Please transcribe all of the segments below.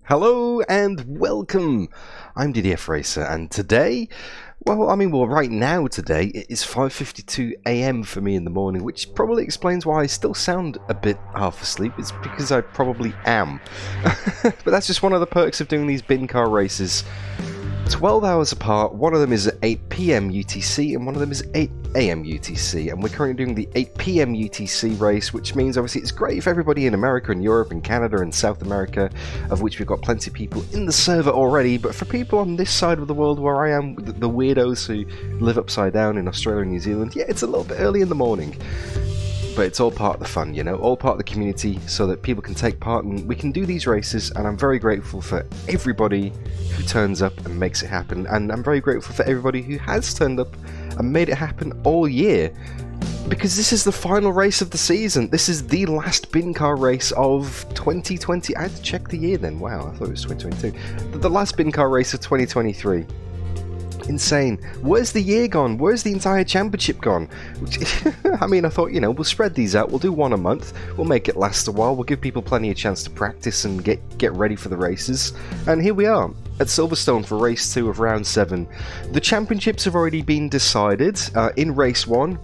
Hello and welcome! I'm DDF Racer, and today, right now today, it is 5:52 AM for me in the morning, which probably explains why I still sound a bit half asleep. It's because I probably am. But that's just one of the perks of doing these BINCAR races. 12 hours apart, one of them is at 8 PM UTC and one of them is 8 AM UTC, and we're currently doing the 8 PM UTC race, which means obviously it's great for everybody in America and Europe and Canada and South America, of which we've got plenty of people in the server already, but for people on this side of the world where I am, the weirdos who live upside down in Australia and New Zealand, yeah, it's a little bit early in the morning. But it's all part of the fun, you know, all part of the community, so that people can take part and we can do these races, and I'm very grateful for everybody who turns up and makes it happen, and I'm very grateful for everybody who has turned up and made it happen all year, because this is the final race of the season. This is the last BINCAR race of 2020. I had to check the year then, wow, I thought it was 2022. The last BINCAR race of 2023. Insane. Where's the year gone? Where's the entire championship gone? I mean, I thought, you know, we'll spread these out. We'll do one a month. We'll make it last a while. We'll give people plenty of chance to practice and get ready for the races. And here we are at Silverstone for race 2 of round 7. The championships have already been decided. In race 1,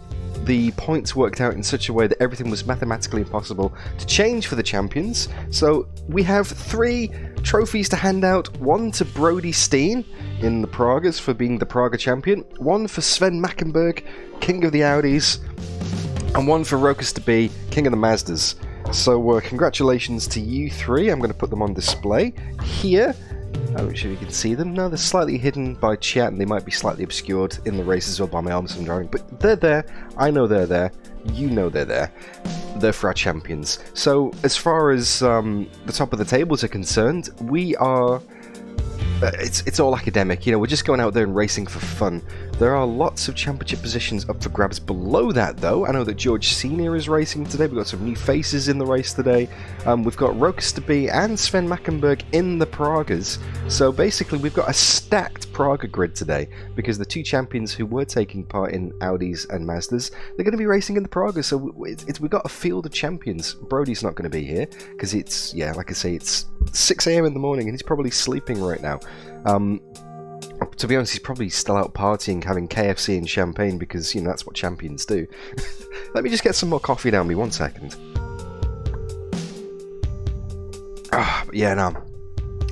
the points worked out in such a way that everything was mathematically impossible to change for the champions. So we have 3 trophies to hand out. One to Brody Steen in the Pragas for being the Praga champion, one for Sven Mackenberg, king of the Audis, and one for Rokas to be king of the Mazdas. So congratulations to you 3. I'm going to put them on display here. I'm not sure if you can see them. No, they're slightly hidden by chat and they might be slightly obscured in the race as well by my arms and drawing, but they're there. I know they're there. You know they're there. They're for our champions. So as far as the top of the tables are concerned, we are... It's all academic, you know, we're just going out there and racing for fun. There are lots of championship positions up for grabs below that, though. I know that George Senior is racing today. We've got some new faces in the race today. We've got Rokas to be and Sven Mackenberg in the Pragas. So basically, we've got a stacked Praga grid today, because the 2 champions who were taking part in Audis and Mazdas, they're going to be racing in the Pragas. So we've got a field of champions. Brody's not going to be here because it's, yeah, like I say, it's 6 AM in the morning and he's probably sleeping right now. To be honest, he's probably still out partying, having KFC and champagne, because, you know, that's what champions do. Let me just get some more coffee down me, 1 second. But yeah, no,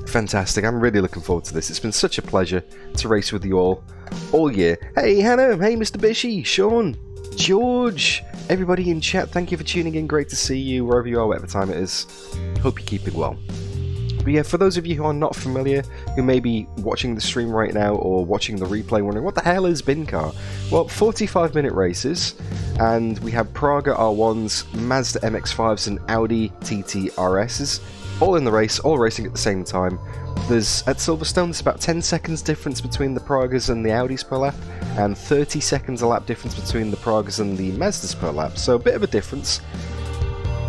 fantastic. I'm really looking forward to this. It's been such a pleasure to race with you all year. Hey, Hannah. Hey, Mr. Bishy. Sean. George. Everybody in chat, thank you for tuning in. Great to see you wherever you are, whatever time it is. Hope you're keeping well. But yeah, for those of you who are not familiar, who may be watching the stream right now or watching the replay wondering, what the hell is BINCAR? Well, 45-minute races, and we have Praga R1s, Mazda MX-5s and Audi TT RSs, all in the race, all racing at the same time. At Silverstone, there's about 10 seconds difference between the Pragas and the Audis per lap, and 30 seconds a lap difference between the Pragas and the Mazdas per lap, so a bit of a difference.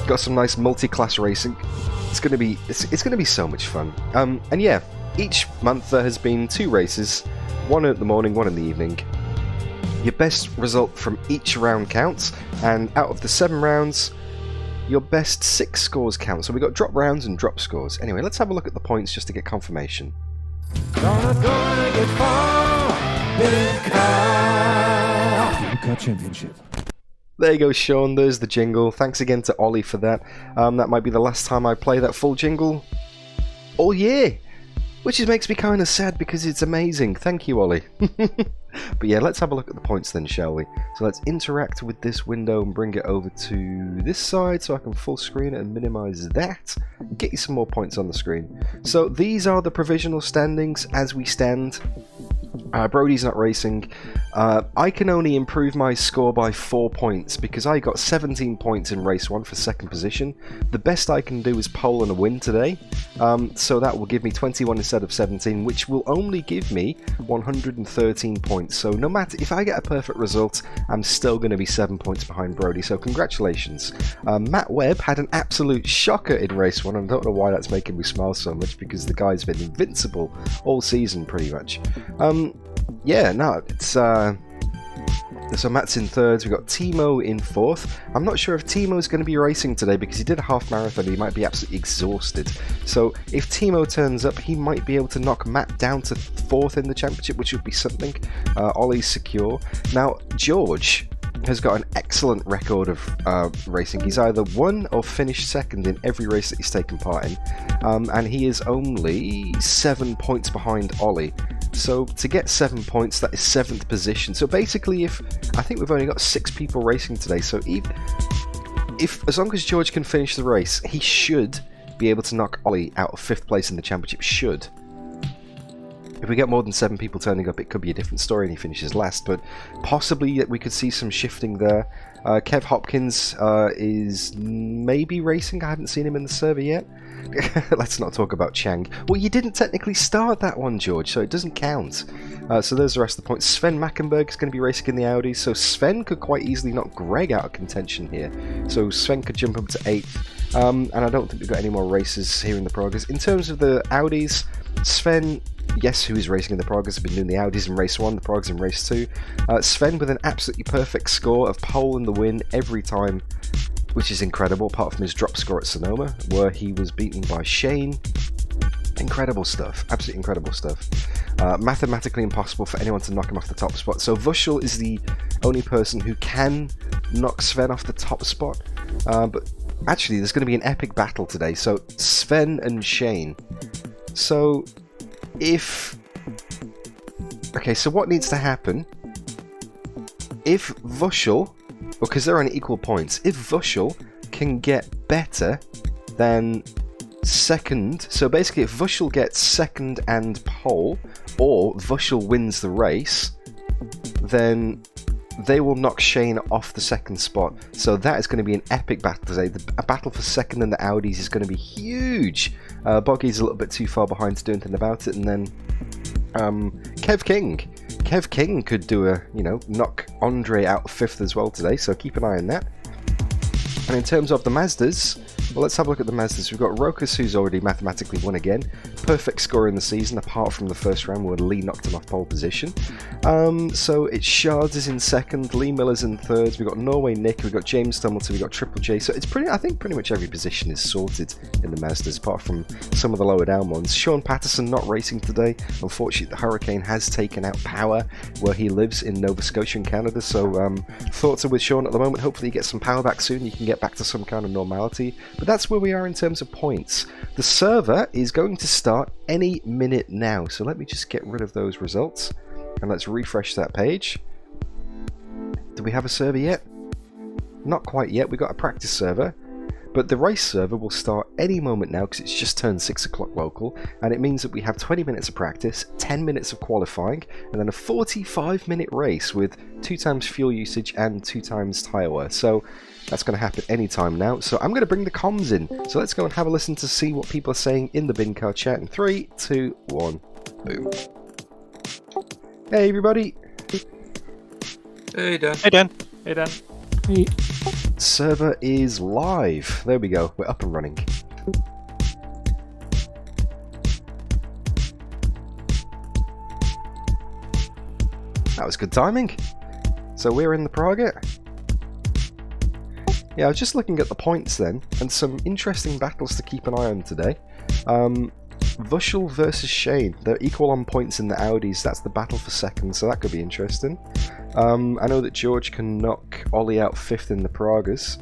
Got some nice multi-class racing. It's gonna be so much fun. And yeah, each month there has been 2 races, one in the morning, one in the evening. Your best result from each round counts, and out of the 7 rounds, your best 6 scores count. So we got drop rounds and drop scores. Anyway, let's have a look at the points just to get confirmation. Gonna get far, BINCAR Championship. There you go, Sean. There's the jingle. Thanks again to Ollie for that. That might be the last time I play that full jingle all year, which makes me kind of sad because it's amazing. Thank you, Ollie. But yeah, let's have a look at the points then, shall we? So let's interact with this window and bring it over to this side so I can full screen it and minimize that. Get you some more points on the screen. So these are the provisional standings as we stand. Brody's not racing. I can only improve my score by 4 points because I got 17 points in race 1 for 2nd position. The best I can do is pole and a win today, so that will give me 21 instead of 17, which will only give me 113 points. So no matter if I get a perfect result, I'm still going to be 7 points behind Brody, so congratulations. Matt Webb had an absolute shocker in race 1, and I don't know why that's making me smile so much, because the guy's been invincible all season pretty much. Yeah, no, it's So Matt's in third, we've got Timo in fourth. I'm not sure if Timo's going to be racing today because he did a half marathon, he might be absolutely exhausted. So if Timo turns up, he might be able to knock Matt down to fourth in the championship, which would be something. Ollie's secure. Now, George has got an excellent record of racing. He's either won or finished second in every race that he's taken part in, and he is only 7 points behind Ollie. So to get 7 points, that is 7th position. So basically, I think we've only got 6 people racing today, so if as long as George can finish the race, he should be able to knock Ollie out of 5th place in the championship. Should. If we get more than 7 people turning up, it could be a different story and he finishes last, but possibly we could see some shifting there. Kev Hopkins is maybe racing. I haven't seen him in the server yet. Let's not talk about Chang. Well, you didn't technically start that one, George, so it doesn't count. So there's the rest of the points. Sven Mackenberg is going to be racing in the Audi, so Sven could quite easily knock Greg out of contention here. So Sven could jump up to 8th, and I don't think we've got any more races here in the Pragas. In terms of the Audis, Sven, yes, who is racing in the Pragas, has been doing the Audis in race 1, the Pragas in race 2. Sven with an absolutely perfect score of pole and the win every time, which is incredible, apart from his drop score at Sonoma, where he was beaten by Shane. Incredible stuff, absolutely incredible stuff. Mathematically impossible for anyone to knock him off the top spot. So Vushel is the only person who can knock Sven off the top spot. But actually, there's going to be an epic battle today. So Sven and Shane. So okay, so what needs to happen? If Vushel, because they're on equal points, if Vushel can get better than second, so basically if Vushel gets second and pole, or Vushel wins the race, then they will knock Shane off the second spot. So that is going to be an epic battle today. A battle for second in the Audis is going to be huge. Boggy's a little bit too far behind to do anything about it, and then Kev King could do a, knock Andre out of 5th as well today, so keep an eye on that. And in terms of the Mazdas, well, let's have a look at the Mazdas. We've got Rokas, who's already mathematically won again. Perfect score in the season, apart from the first round where Lee knocked him off pole position. So it's Shards is in second, Lee Miller's in third, we've got Norway Nick, we've got James Stumbleton, we've got Triple J. So it's I think pretty much every position is sorted in the Mazdas, apart from some of the lower down ones. Sean Patterson not racing today. Unfortunately, the hurricane has taken out power where he lives in Nova Scotia in Canada. So thoughts are with Sean at the moment. Hopefully he gets some power back soon. You can get back to some kind of normality. But that's where we are in terms of points. The server is going to start any minute now. So let me just get rid of those results. And let's refresh that page. Do we have a server yet? Not quite yet. We got a practice server. But the race server will start any moment now because it's just turned 6 o'clock local, and it means that we have 20 minutes of practice, 10 minutes of qualifying, and then a 45-minute race with 2 times fuel usage and 2 times tyre wear. So that's going to happen anytime now. So I'm going to bring the comms in. So let's go and have a listen to see what people are saying in the BINCAR chat in 3, 2, 1, boom. Hey everybody. Hey Dan. Hey Dan. Hey Dan. Hey. Server is live. There we go. We're up and running. That was good timing. So we're in the Praga. Yeah, I was just looking at the points then, and some interesting battles to keep an eye on today. Vushel versus Shane. They're equal on points in the Audis. That's the battle for second, so that could be interesting. I know that George can knock Ollie out 5th in the Pragas,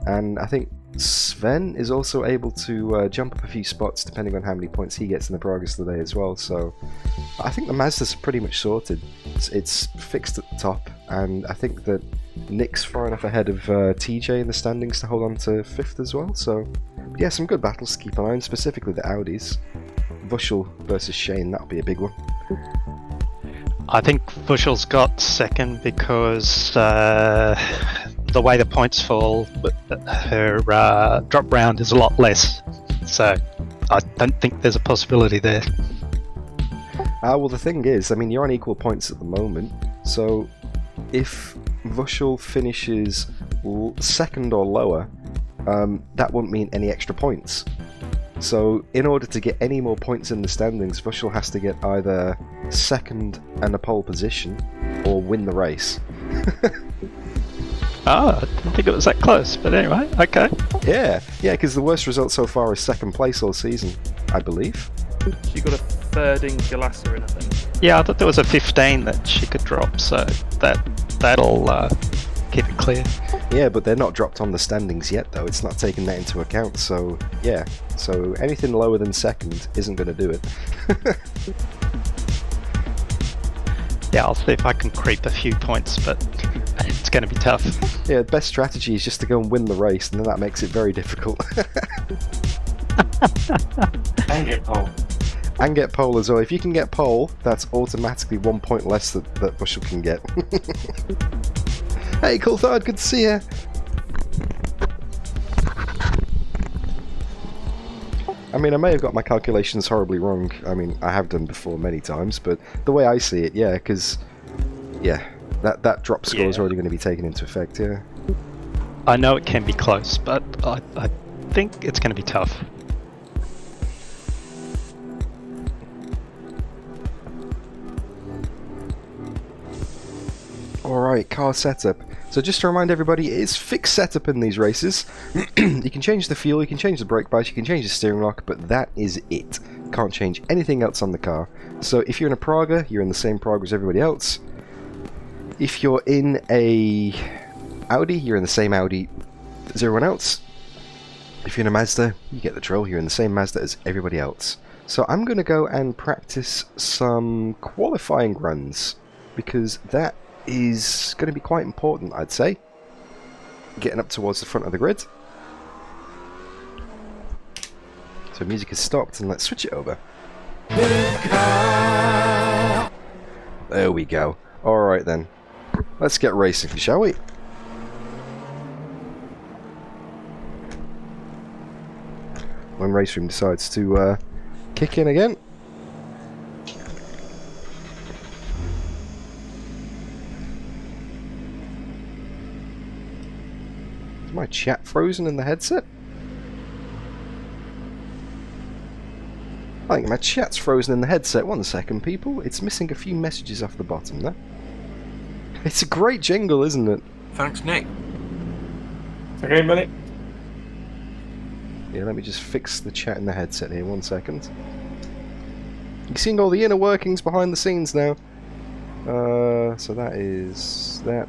and I think Sven is also able to jump up a few spots depending on how many points he gets in the Pragas today as well. So I think the Mazdas are pretty much sorted. It's fixed at the top, and I think that Nick's far enough ahead of TJ in the standings to hold on to 5th as well. So yeah, some good battles to keep an eye on, specifically the Audis. Vushel versus Shane, that'll be a big one. I think Vushel's got second because the way the points fall, her drop round is a lot less. So I don't think there's a possibility there. Well, the thing is, I mean, you're on equal points at the moment. So if Vushel finishes second or lower, that won't mean any extra points. So in order to get any more points in the standings, Vushel has to get either second and a pole position or win the race. Oh, I didn't think it was that close, but anyway, okay. Yeah, because the worst result so far is second place all season, I believe. She got a third in Galasser, I think. Yeah, I thought there was a 15 that she could drop, so that'll keep it clear. Yeah, but they're not dropped on the standings yet, though. It's not taking that into account, so yeah. So anything lower than second isn't going to do it. Yeah, I'll see if I can creep a few points, but it's going to be tough. Yeah, the best strategy is just to go and win the race, and then that makes it very difficult. And get pole. And get pole as well. If you can get pole, that's automatically 1 point less that Bushel can get. Hey, Coulthard, good to see you. I mean, I may have got my calculations horribly wrong. I mean, I have done before many times, but the way I see it, yeah, because, yeah, that drop score is already going to be taken into effect, yeah. I know it can be close, but I think it's going to be tough. Alright, car setup. So just to remind everybody, it is fixed setup in these races. You can change the fuel, you can change the brake bias, you can change the steering lock, but that is it. Can't change anything else on the car. So if you're in a Praga, you're in the same Praga as everybody else. If you're in a Audi, you're in the same Audi as everyone else. If you're in a Mazda, you get the drill, you're in the same Mazda as everybody else. So I'm going to go and practice some qualifying runs, because that is going to be quite important, I'd say. Getting up towards the front of the grid. So music has stopped, and let's switch it over. There we go. Alright then. Let's get racing, shall we? When RaceRoom decides to kick in again. Is my chat frozen in the headset? I think my chat's frozen in the headset. 1 second, people. It's missing a few messages off the bottom there. It's a great jingle, isn't it? Thanks, Nick. Okay, buddy. Yeah, let me just fix the chat in the headset here. 1 second. You're seeing all the inner workings behind the scenes now. So that is that.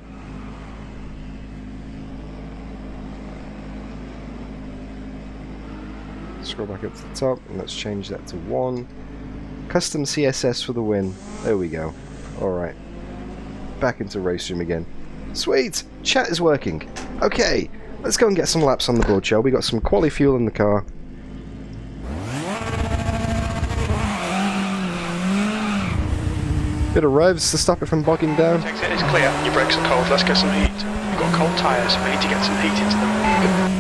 Scroll back up to the top, and let's change that to 1. Custom CSS for the win. There we go. Alright. Back into RaceRoom again. Sweet! Chat is working. Okay, let's go and get some laps on the board, shall we? Got some quality fuel in the car. Bit of revs to stop it from bogging down. Exit is clear, your brakes are cold, let's get some heat. You've got cold tyres, we need to get some heat into them.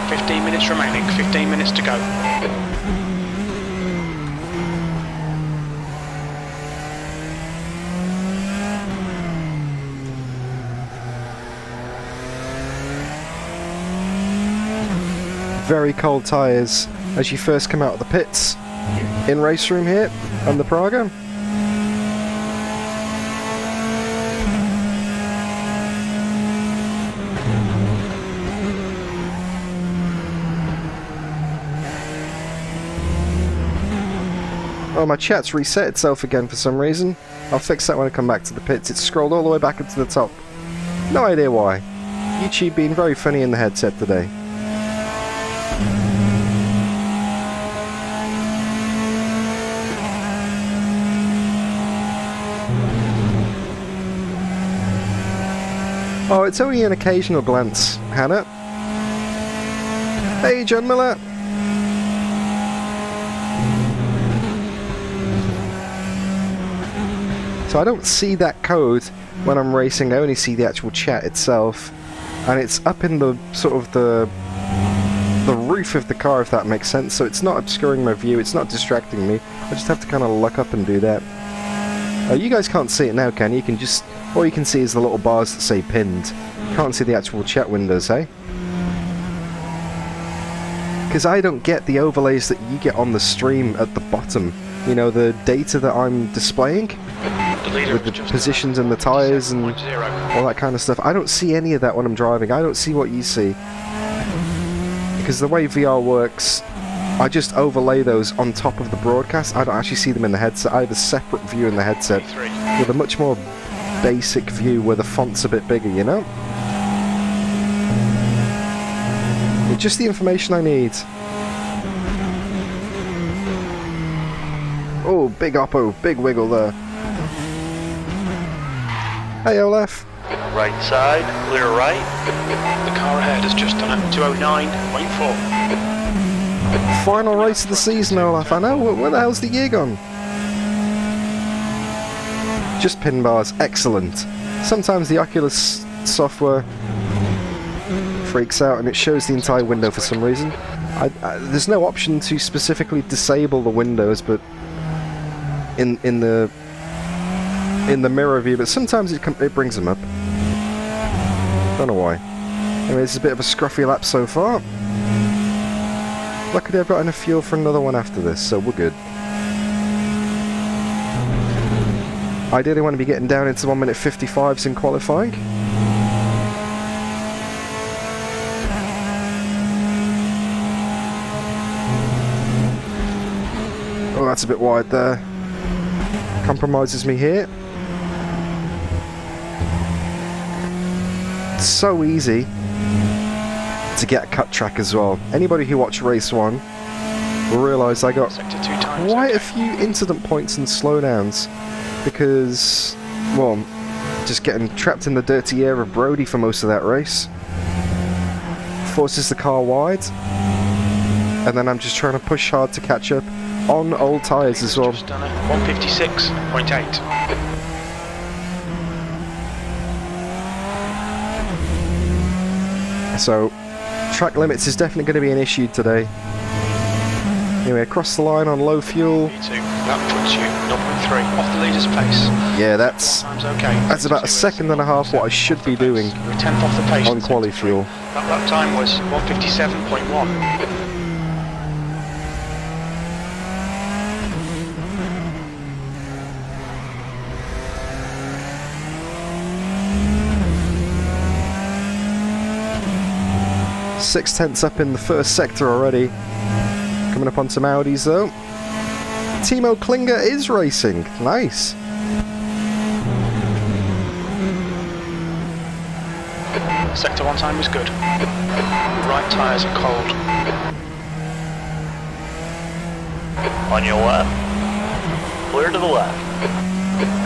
15 minutes remaining, 15 minutes to go. Very cold tyres as you first come out of the pits in RaceRoom here on the Praga. Oh, my chat's reset itself again for some reason. I'll fix that when I come back to the pits. It's scrolled all the way back up to the top. No idea why. YouTube being very funny in the headset today. Oh, it's only an occasional glance, Hannah. Hey, John Miller. So I don't see that code when I'm racing, I only see the actual chat itself. And it's up in the sort of the roof of the car, if that makes sense, so it's not obscuring my view, it's not distracting me. I just have to kind of look up and do that. You guys can't see it now, can you? You can just, all you can see is the little bars that say pinned. You can't see the actual chat windows, eh? Because I don't get the overlays that you get on the stream at the bottom. You know, the data that I'm displaying. with the positions and the tyres and all that kind of stuff. I don't see any of that when I'm driving. I don't see what you see. Because the way VR works, I just overlay those on top of the broadcast. I don't actually see them in the headset. I have a separate view in the headset with a much more basic view where the font's a bit bigger, you know? With just the information I need. Oh, big oppo, big wiggle there. Hey Olaf. Right side, clear right. The car ahead has just done it, 209.4. Final race of the season, Olaf. I know, where the hell's the year gone? Just pin bars, excellent. Sometimes the Oculus software freaks out and it shows the entire window for some reason. There's no option to specifically disable the windows, but in the mirror view, but sometimes it brings them up. Don't know why. Anyway, it's a bit of a scruffy lap so far. Luckily I've got enough fuel for another one after this, so we're good. Ideally want to be getting down into 1 minute 55s in qualifying. Oh, that's a bit wide there. Compromises me here. It's so easy to get a cut track as well. Anybody who watched Race 1 will realise I got quite a few incident points and slowdowns because, well, just getting trapped in the dirty air of Brody for most of that race. Forces the car wide, and then I'm just trying to push hard to catch up on old tyres as well. 156.8. So, track limits is definitely going to be an issue today. Anyway, across the line on low fuel. That puts you 0.3 off the leader's pace. Yeah, that's about a second and a half what I should be doing on quali fuel. That time was 157.1. Six tenths up in the first sector already. Coming up on some Audis though. Timo Klinger is racing. Nice. Sector 1 time was good. Right tyres are cold. On your left. Clear to the left.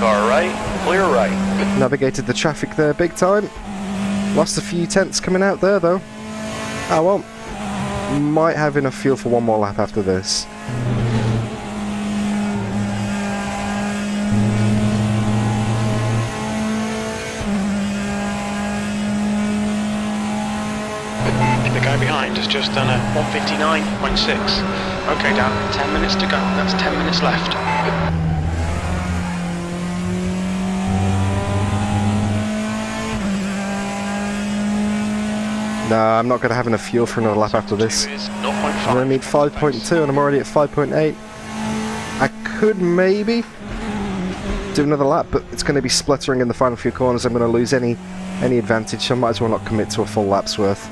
Car right. Clear right. Navigated the traffic there big time. Lost a few tenths coming out there though. Oh well. Might have enough fuel for one more lap after this. The guy behind has just done a 159.6. Okay, Dan, 10 minutes to go. That's 10 minutes left. No, I'm not going to have enough fuel for another lap after this. I'm going to need 5.2 and I'm already at 5.8. I could maybe do another lap, but it's going to be spluttering in the final few corners. I'm going to lose any advantage, so I might as well not commit to a full lap's worth.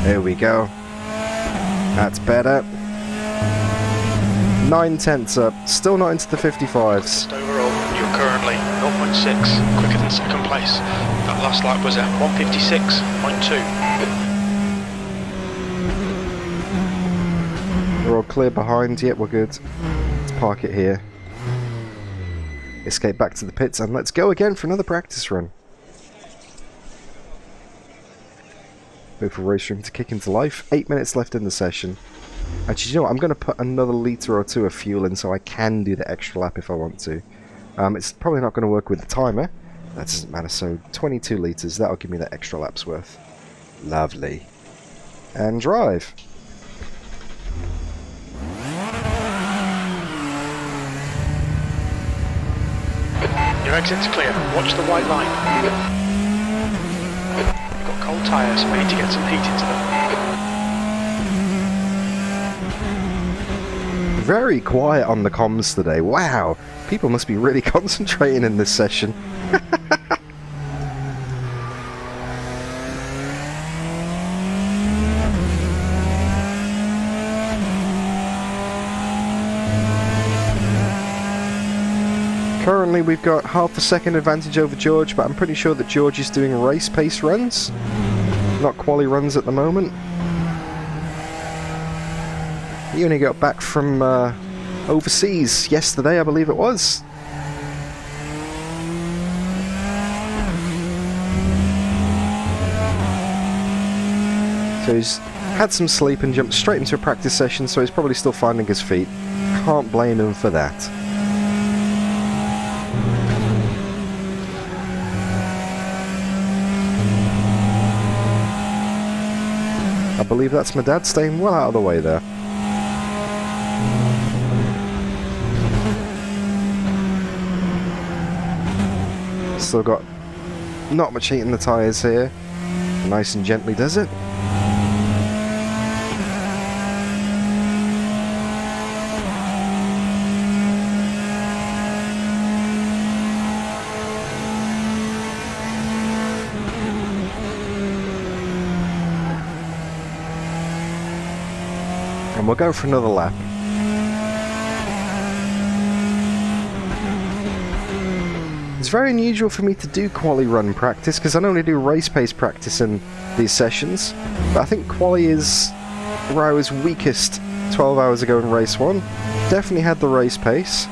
There we go. That's better. 9 tenths up, still not into the 55s. Overall, you're currently 0.6 quicker than second place. That last lap was at 156.2. We're all clear behind, yet we're good. Let's park it here. Escape back to the pits and let's go again for another practice run. Wait for RaceRoom to kick into life. 8 minutes left in the session. Actually, you know what? I'm going to put another litre or two of fuel in so I can do the extra lap if I want to. It's probably not going to work with the timer. That doesn't matter. So 22 litres. That'll give me that extra lap's worth. Lovely. And drive. Your exit's clear. Watch the white line. You've got cold tyres. We need to get some heat into them. Very quiet on the comms today. Wow, people must be really concentrating in this session. Currently we've got half a second advantage over George, but I'm pretty sure that George is doing race pace runs, not quali runs at the moment. He only got back from overseas yesterday, I believe it was. So he's had some sleep and jumped straight into a practice session, so he's probably still finding his feet. Can't blame him for that. I believe that's my dad staying well out of the way there. Still got not much heat in the tyres here. Nice and gently does it. And we'll go for another lap. It's very unusual for me to do quali run practice because I normally do race pace practice in these sessions, but I think quali is where I was weakest 12 hours ago in race 1. Definitely had the race pace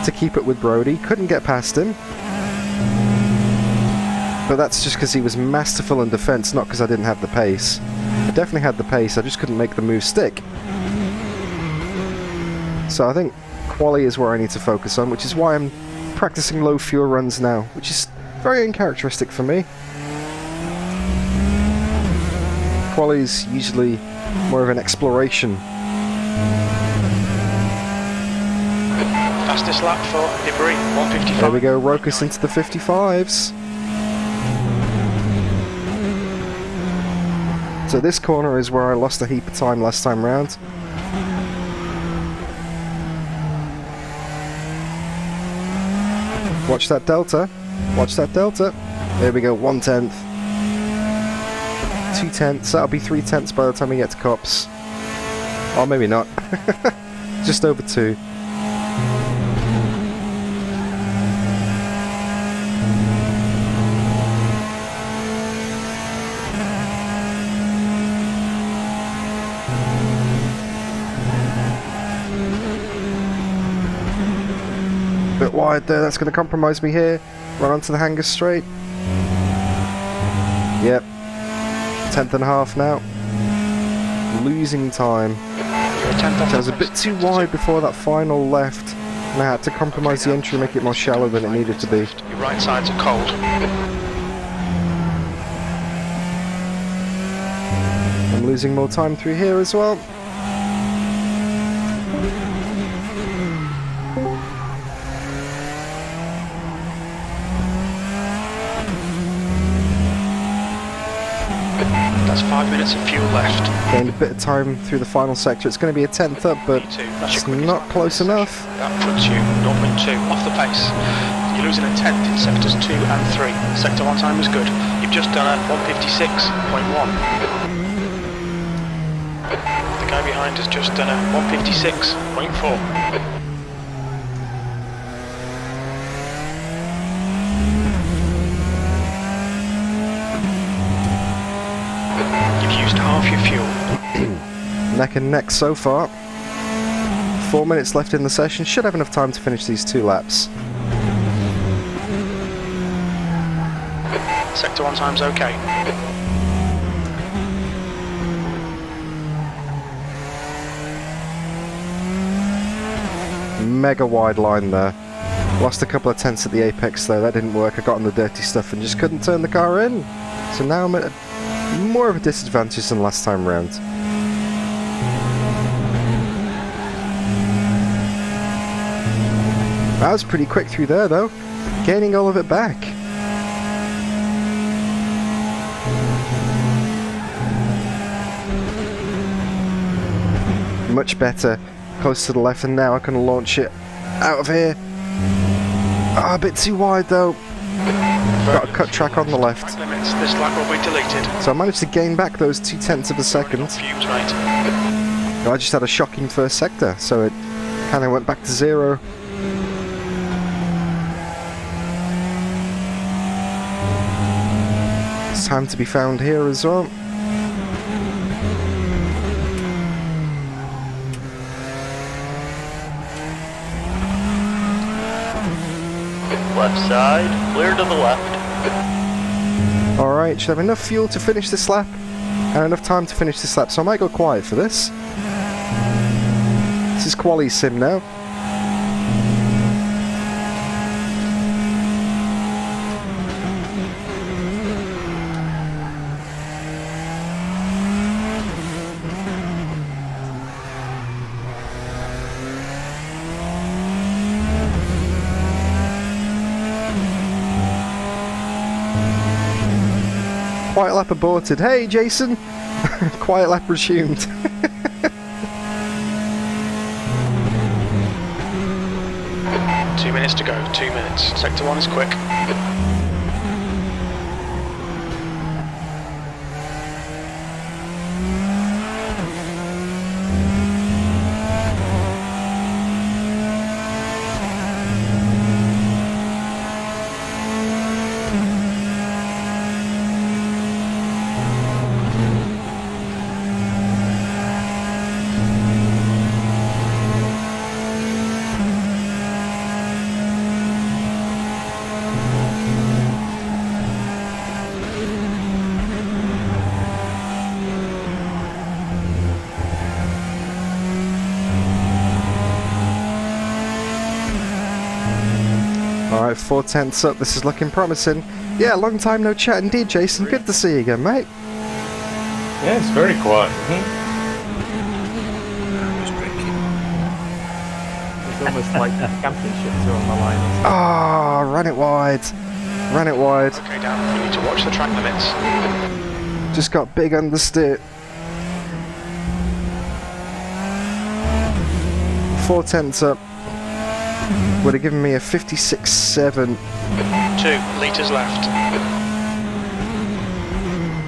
to keep it with Brody, couldn't get past him, but that's just because he was masterful in defense, not because I didn't have the pace. I definitely had the pace, I just couldn't make the move stick. So I think quali is where I need to focus on, which is why I'm practicing low fuel runs now, which is very uncharacteristic for me. Quali is usually more of an exploration. Fastest lap for Debris, 155. There we go, Rokas into the 55s. So this corner is where I lost a heap of time last time round. Watch that delta. Watch that delta. There we go, 1/10. 2/10. That'll be 3/10 by the time we get to Cops. Or maybe not. Just over 2. Bit wide there, that's going to compromise me here. Run onto the hanger straight. Yep. 10th and a half now. Losing time. So I was a bit too wide before that final left, and I had to compromise the entry, make it more shallow than it needed to be. Your right sides are cold. I'm losing more time through here as well. That's 5 minutes of fuel left. Gained a bit of time through the final sector. It's going to be a 10th up, but it's not close enough. That puts you 0.2 off the pace. You're losing a 10th in sectors 2 and 3. Sector 1 time is good. You've just done a 156.1. The guy behind has just done a 156.4. Half your fuel. Neck and neck so far. 4 minutes left in the session. Should have enough time to finish these 2 laps. Sector 1 time's okay. Mega wide line there. Lost a couple of tenths at the apex though. That didn't work. I got on the dirty stuff and just couldn't turn the car in. So now I'm at more of a disadvantage than last time round. That was pretty quick through there though, gaining all of it back. Much better. Close to the left, and now I can launch it out of here. Ah, a bit too wide though. Got a cut track on the left. Track limits. This lap will be deleted. So I managed to gain back those 0.2 of a second. Fumes, mate. I just had a shocking first sector, so it kind of went back to 0. It's time to be found here as well. Left side, clear to the left. Alright, should have enough fuel to finish this lap, and enough time to finish this lap, so I might go quiet for this. This is Quali Sim now. Quiet lap aborted. Hey, Jason! Quiet lap resumed. 2 minutes to go, 2 minutes. Sector 1 is quick. Alright, 4/10 up, this is looking promising. Yeah, long time no chat indeed, Jason. Good to see you again, mate. Yeah, it's very quiet. Just drinking. It's almost like championships are on the line. Ah, ran it wide. Ran it wide. Okay, Dan, you need to watch the track limits. Just got big understeer. 4/10 up. Would have given me a 56.7. 2 litres left.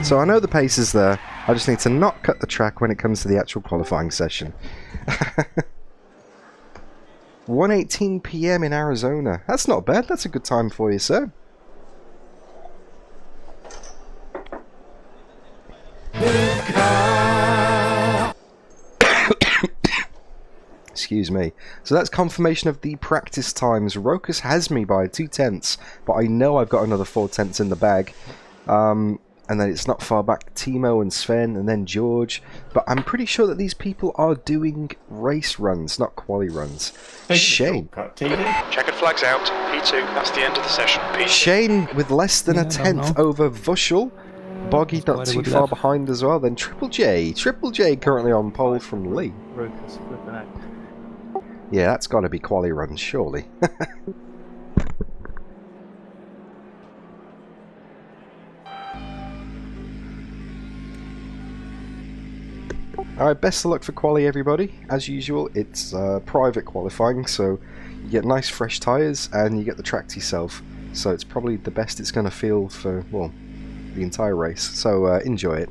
So I know the pace is there. I just need to not cut the track when it comes to the actual qualifying session. 1:18 PM in Arizona. That's not bad. That's a good time for you, sir. Excuse me. So that's confirmation of the practice times. Rokas has me by 2/10, but I know I've got another 4/10 in the bag. And then it's not far back Timo and Sven and then George. But I'm pretty sure that these people are doing race runs, not quali runs. Shane. Checkered flags out. P2, that's the end of the session. P2. Shane with less than a Yeah, tenth no. over Vushel. Boggy not quite a too good far lap. behind as well. Then Triple J. Triple J currently on pole from Lee. Rokas flipping out. Yeah, that's got to be quali runs, surely. Alright, best of luck for quali, everybody. As usual, it's private qualifying, so you get nice fresh tyres and you get the track to yourself. So it's probably the best it's going to feel for, well, the entire race. So enjoy it.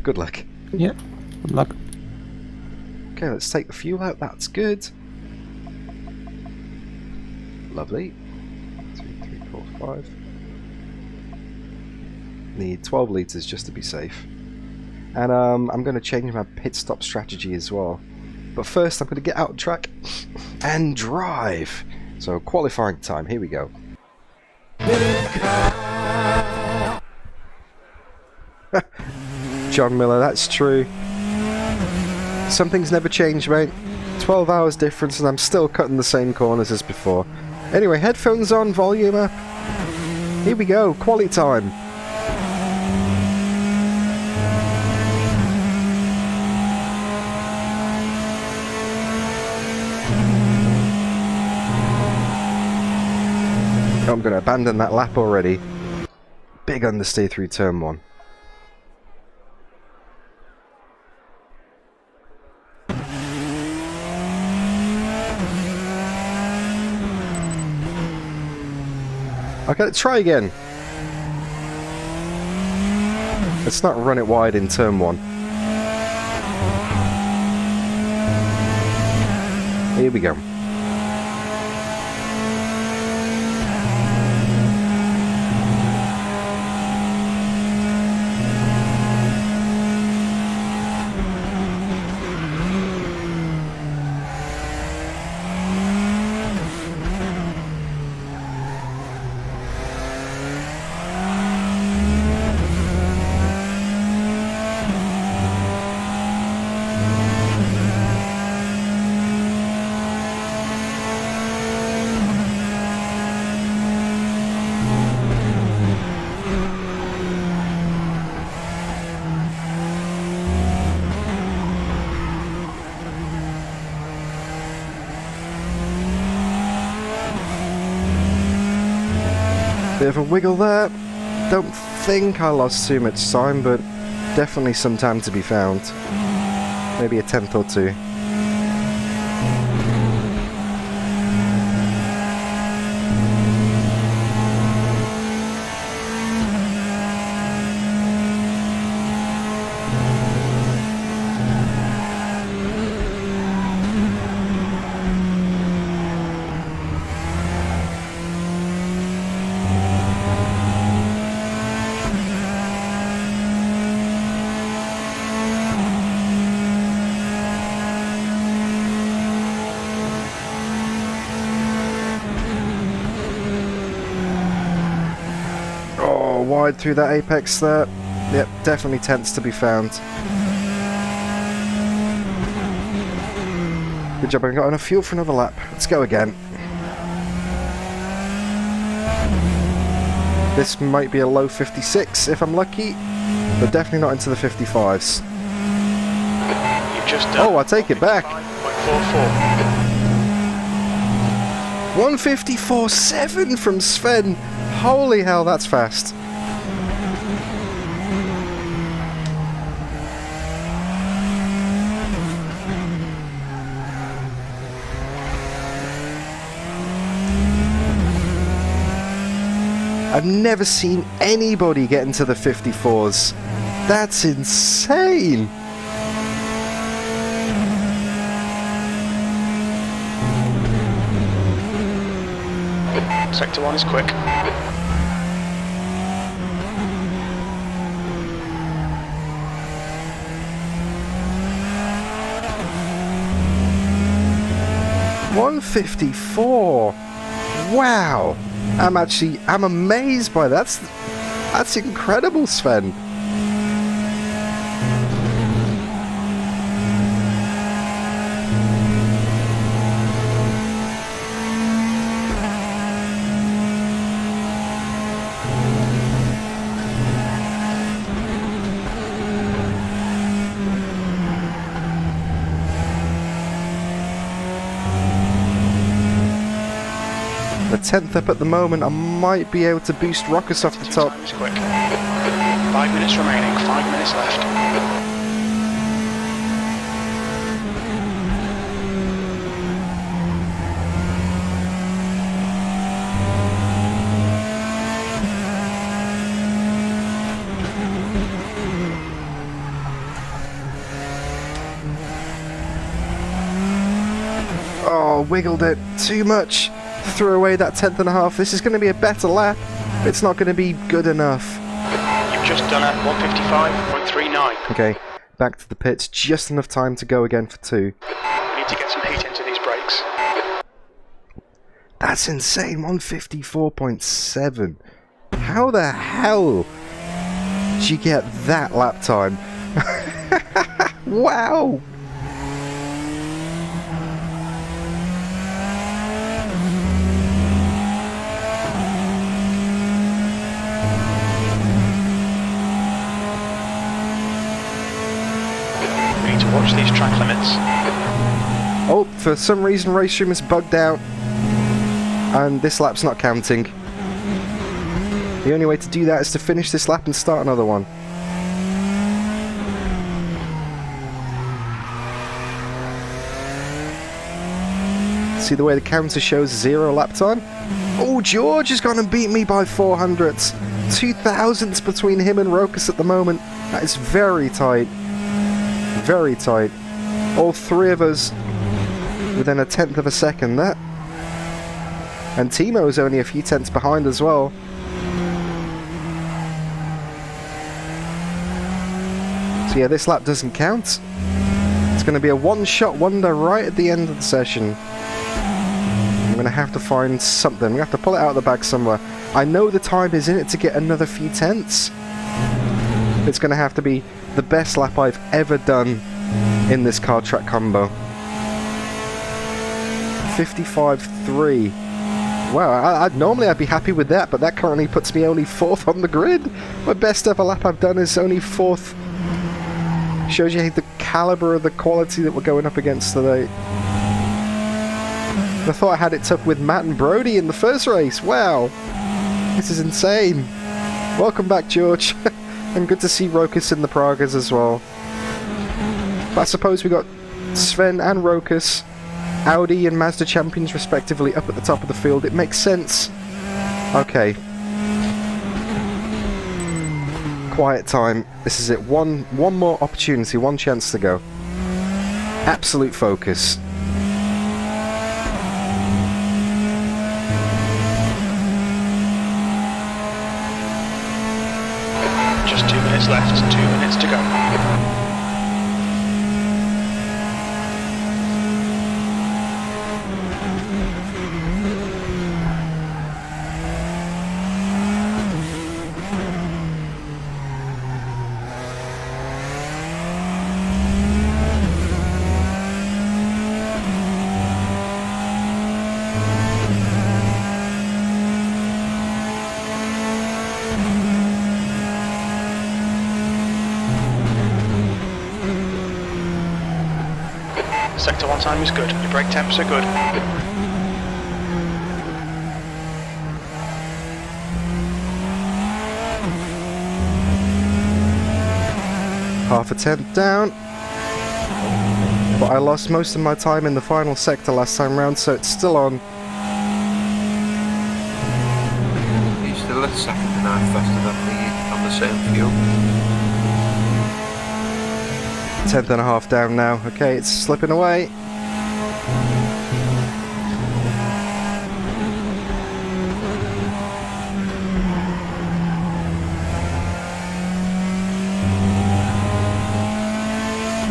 Good luck. Yeah, good luck. Okay, let's take the fuel out. That's good. Lovely. 2, 3, 4, 5. Need 12 litres just to be safe. And I'm going to change my pit stop strategy as well. But first I'm going to get out of track and drive. So qualifying time, here we go. John Miller, that's true. Some things never change, mate. 12 hours difference and I'm still cutting the same corners as before. Anyway, headphones on, volume up. Here we go, quali time. I'm going to abandon that lap already. Big understeer through turn 1. Okay, try again. Let's not run it wide in turn 1. Here we go. Bit of a wiggle there. Don't think I lost too much time, but definitely some time to be found. Maybe a tenth or two. Wide through that apex there. Yep, definitely tenths to be found. Good job, I've got enough fuel for another lap. Let's go again. This might be a low 56 if I'm lucky, but definitely not into the 55s. You've just done. Oh, I take it back. 1:54. 154.7 from Sven. Holy hell, that's fast. I've never seen anybody get into the 54s. That's insane. Sector 1 is quick. $154. Wow. I'm amazed by that. That's incredible, Sven. A tenth up at the moment. I might be able to boost Rockus off the top. Quick. 5 minutes remaining. 5 minutes left. Oh, wiggled it too much. Threw away that tenth and a half. This is going to be a better lap. It's not going to be good enough. You've just done it. 1:55.39. Okay, back to the pits. Just enough time to go again for 2. We need to get some heat into these brakes. That's insane. 154.7. How the hell did you get that lap time? Wow. Watch these track limits. Oh, for some reason RaceRoom is bugged out and this lap's not counting. The only way to do that is to finish this lap and start another one. See the way the counter shows 0 lap time? Oh, George has gone and beat me by 400ths. 2,000ths between him and Rokas at the moment. That is very tight. Very tight. All three of us within a tenth of a second there. And Timo's only a few tenths behind as well. So yeah, this lap doesn't count. It's going to be a one-shot wonder right at the end of the session. I'm going to have to find something. We have to pull it out of the bag somewhere. I know the time is in it to get another few tenths. It's going to have to be the best lap I've ever done in this car track combo. 55.3. Wow, normally I'd be happy with that, but that currently puts me only 4th on the grid. My best ever lap I've done is only 4th. Shows you the caliber of the quality that we're going up against today. I thought I had it tough with Matt and Brody in the first race. Wow, this is insane. Welcome back, George. And good to see Rokas in the Pragas as well. But I suppose we got Sven and Rokas, Audi and Mazda champions respectively, up at the top of the field. It makes sense. Okay. Quiet time. This is it. One more opportunity, one chance to go. Absolute focus. Just 2 minutes left, 2 minutes to go. Sector 1 time is good, your brake temps are good. Half a tenth down. But I lost most of my time in the final sector last time round, so it's still on. He's still a second and a half faster than me on the same fuel. 10th and a half down now. Okay, it's slipping away.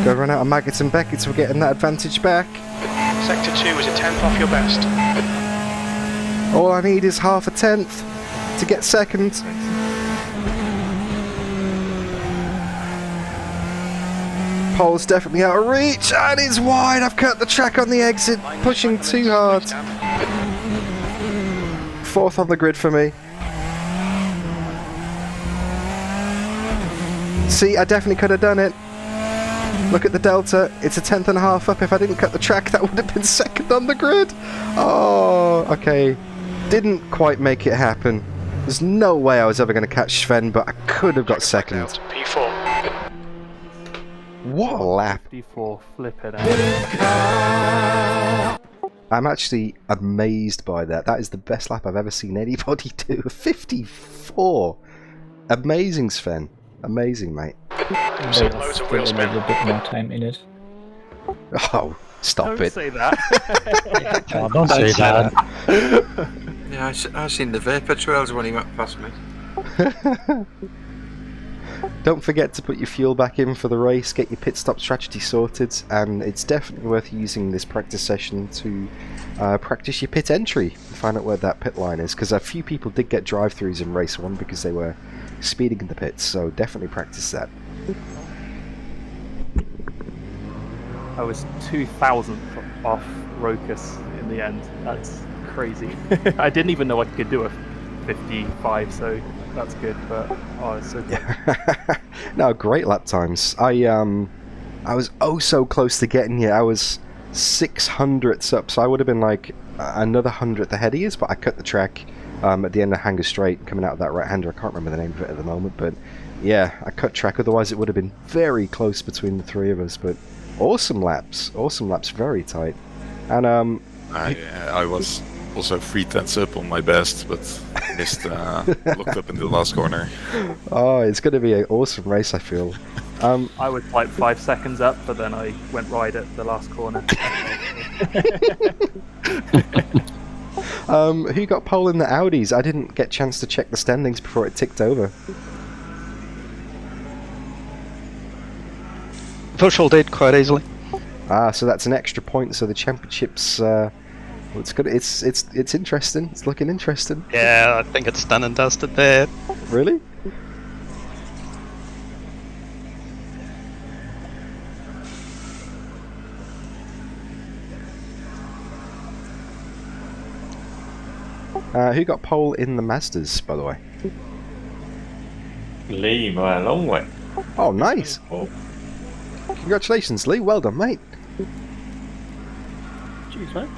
Go run out of Maggots and Beckett's. We're getting that advantage back. Sector 2 is a tenth off your best. All I need is half a tenth to get second. Pole's definitely out of reach, and it's wide. I've cut the track on the exit, pushing too hard. 4th on the grid for me. See, I definitely could have done it. Look at the delta. It's a tenth and a half up. If I didn't cut the track, that would have been second on the grid. Oh, okay. Didn't quite make it happen. There's no way I was ever going to catch Sven, but I could have got second. P4. What a lap. 54 flipping out. I'm actually amazed by that. That is the best lap I've ever seen anybody do. 54. Amazing, Sven. Amazing, mate. Seen loads of wheel spin. A bit more time in it. Oh, stop Don't it. say that. Oh, don't say that. Yeah, I seen the vapor trails when he went past me. Don't forget to put your fuel back in for the race, get your pit stop strategy sorted, and it's definitely worth using this practice session to practice your pit entry and find out where that pit line is, because a few people did get drive-throughs in race 1 because they were speeding in the pits, so definitely practice that. I was 2,000th off Rokas in the end. That's crazy. I didn't even know I could do a 55, so that's good, but oh, it's so good. No, great lap times. I was oh so close to getting here. I was 600ths up, so I would have been like another 100th ahead of you, but I cut the track at the end of Hanger Straight, coming out of that right-hander. I can't remember the name of it at the moment, but yeah, I cut track. Otherwise, it would have been very close between the three of us. But awesome laps, very tight. And I was Also 3/10 up on my best, but missed, looked up in the last corner. Oh, it's going to be an awesome race, I feel. I was like 5 seconds up, but then I went right at the last corner. Who got pole in the Audis? I didn't get a chance to check the standings before it ticked over. Vushal did quite easily. Ah, so that's an extra point. So the championships, well, it's good. It's interesting. It's looking interesting. Yeah, I think it's done and dusted there. Really? Who got pole in the Mazdas, by the way? Lee by a long way. Oh, nice! Oh, Congratulations, Lee. Well done, mate. Jeez, mate.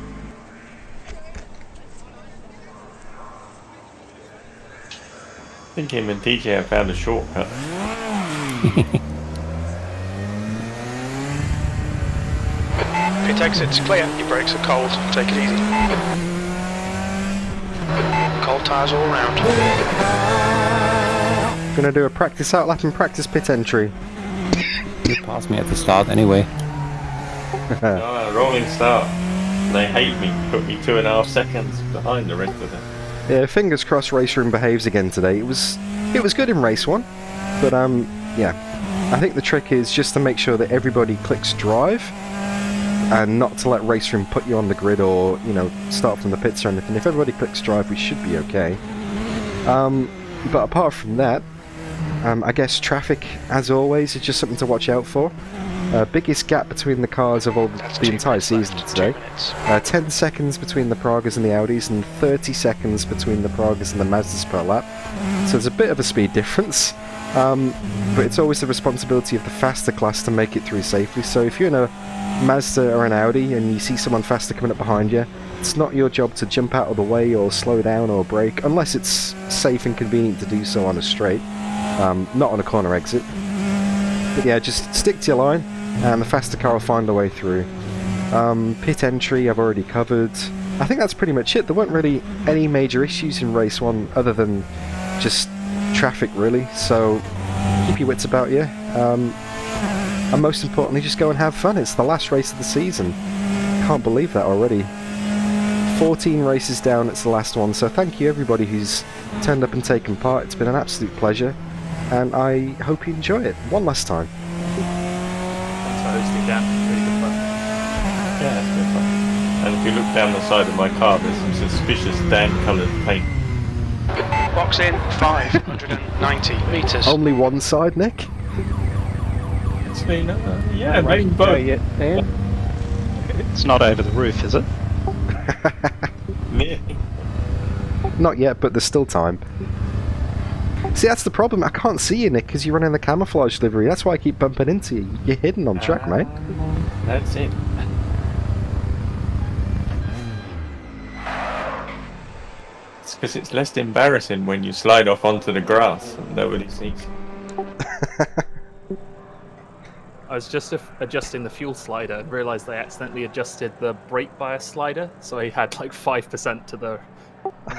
I think him and DJ have found a shortcut. Pit exit's clear. Your brakes are cold. Take it easy. Cold tyres all round. Gonna do a practice outlap and practice pit entry. You passed me at the start anyway. Rolling start. They hate me. Put me 2.5 seconds behind the rest of them. Yeah, fingers crossed RaceRoom behaves again today. It was good in race 1, but yeah. I think the trick is just to make sure that everybody clicks drive and not to let RaceRoom put you on the grid or, you know, start from the pits or anything. If everybody clicks drive, we should be okay. But apart from that, I guess traffic, as always, is just something to watch out for. Biggest gap between the cars of all the entire season today. 10 seconds between the Pragas and the Audis, and 30 seconds between the Pragas and the Mazdas per lap. So there's a bit of a speed difference. But it's always the responsibility of the faster class to make it through safely. So if you're in a Mazda or an Audi and you see someone faster coming up behind you, it's not your job to jump out of the way or slow down or brake, unless it's safe and convenient to do so on a straight, not on a corner exit. But yeah, just stick to your line and the faster car will find a way through. Pit entry I've already covered. I think that's pretty much it. There weren't really any major issues in race 1 other than just traffic, really, so keep your wits about you, and most importantly, just go and have fun. It's the last race of the season. Can't believe that already. 14 races down, it's the last one, so thank you everybody who's turned up and taken part. It's been an absolute pleasure, and I hope you enjoy it one last time. Thanks for hosting, Dan. Really good fun. Yeah, it's been fun. And if you look down the side of my car, there's some suspicious Dan-coloured paint. Box in 590 metres. Only one side, Nick? It's been, yeah, maybe both. It's not over the roof, is it? Not yet, but there's still time. See, that's the problem. I can't see you, Nick, because you're running the camouflage livery. That's why I keep bumping into you. You're hidden on track, mate. That's it. It's because it's less embarrassing when you slide off onto the grass and nobody sees. I was just adjusting the fuel slider and realised I accidentally adjusted the brake bias slider, so I had like 5% to the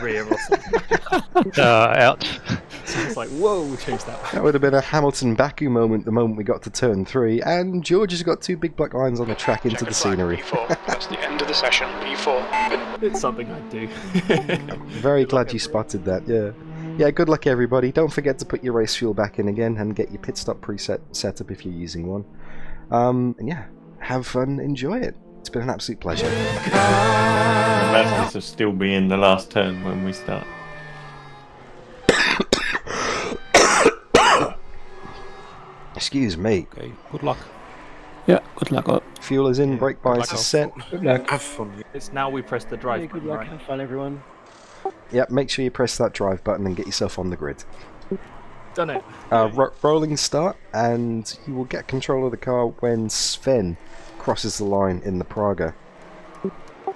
rear or something. Ouch. So it's like, whoa, change that. That would have been a Hamilton Baku moment the moment we got to turn 3, and George has got 2 big black lines on the track into the scenery. B4. That's the end of the session. B4. It's something I do. I'm very glad you spotted that, yeah. Yeah, good luck everybody. Don't forget to put your race fuel back in again and get your pit stop preset set up if you're using one. And yeah, have fun, enjoy it. It's been an absolute pleasure. The Mazdas will still be in the last turn when we start. Excuse me. Okay, good luck. Yeah, good luck. Fuel is in, brake bias is set. Good luck. Have fun. It's now we press the drive button, right? Have fun, everyone. Yep, make sure you press that drive button and get yourself on the grid. Done it. Rolling start, and you will get control of the car when Sven crosses the line in the Praga.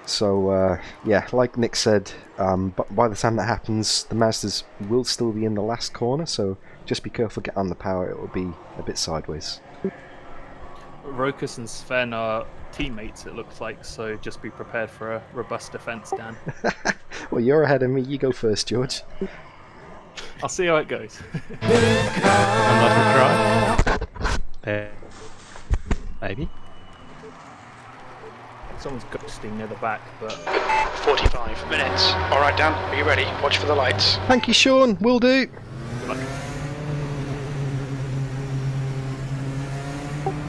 So, yeah, like Nick said, but by the time that happens, the Mazdas will still be in the last corner, so just be careful, get on the power, it will be a bit sideways. Rokas and Sven are teammates, it looks like, so just be prepared for a robust defense, Dan. Well, you're ahead of me. You go first, George. I'll see how it goes. Another try. Maybe. Someone's ghosting near the back, but 45 minutes. Alright, Dan, are you ready? Watch for the lights. Thank you, Sean. Will do. good luck.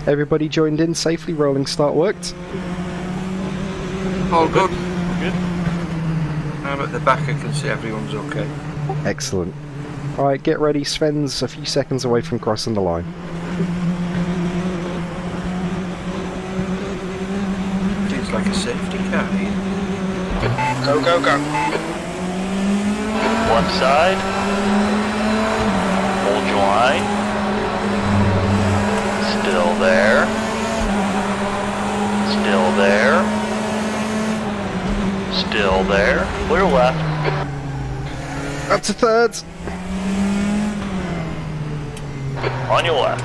Everybody joined in safely. Rolling start worked. All good. Good. I'm at the back, I can see everyone's okay. Excellent. Alright, get ready. Sven's a few seconds away from crossing the line. Seems like a safety car here. Go, go, go. One side. Hold your line. Still there. Still there. Still there. Clear left. Up to thirds. On your left.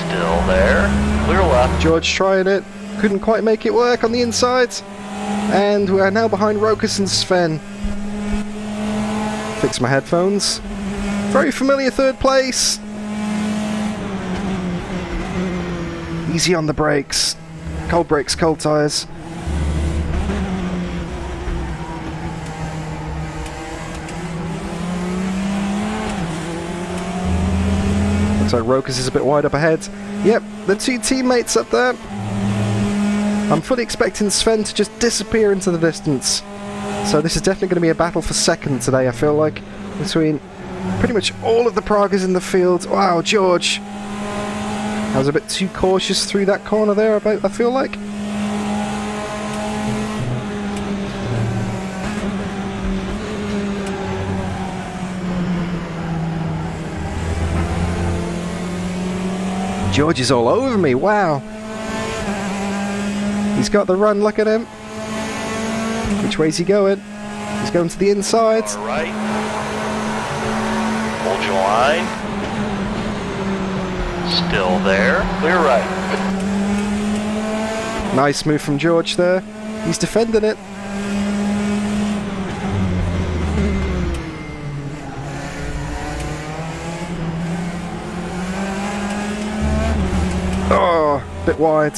Still there. Clear left. George trying it. Couldn't quite make it work on the inside. And we are now behind Rokas and Sven. Fix my headphones. Very familiar third place. Easy on the brakes. Cold brakes, cold tyres. Looks like Rokas is a bit wide up ahead. Yep, the two teammates up there. I'm fully expecting Sven to just disappear into the distance. So this is definitely going to be a battle for second today, I feel like. Between pretty much all of the Pragas in the field. Wow, George. I was a bit too cautious through that corner there, I feel like. George is all over me, wow. He's got the run, look at him. Which way's he going? He's going to the inside. All right. Hold your line. Still there. Clear right. Nice move from George there. He's defending it. Oh, bit wide.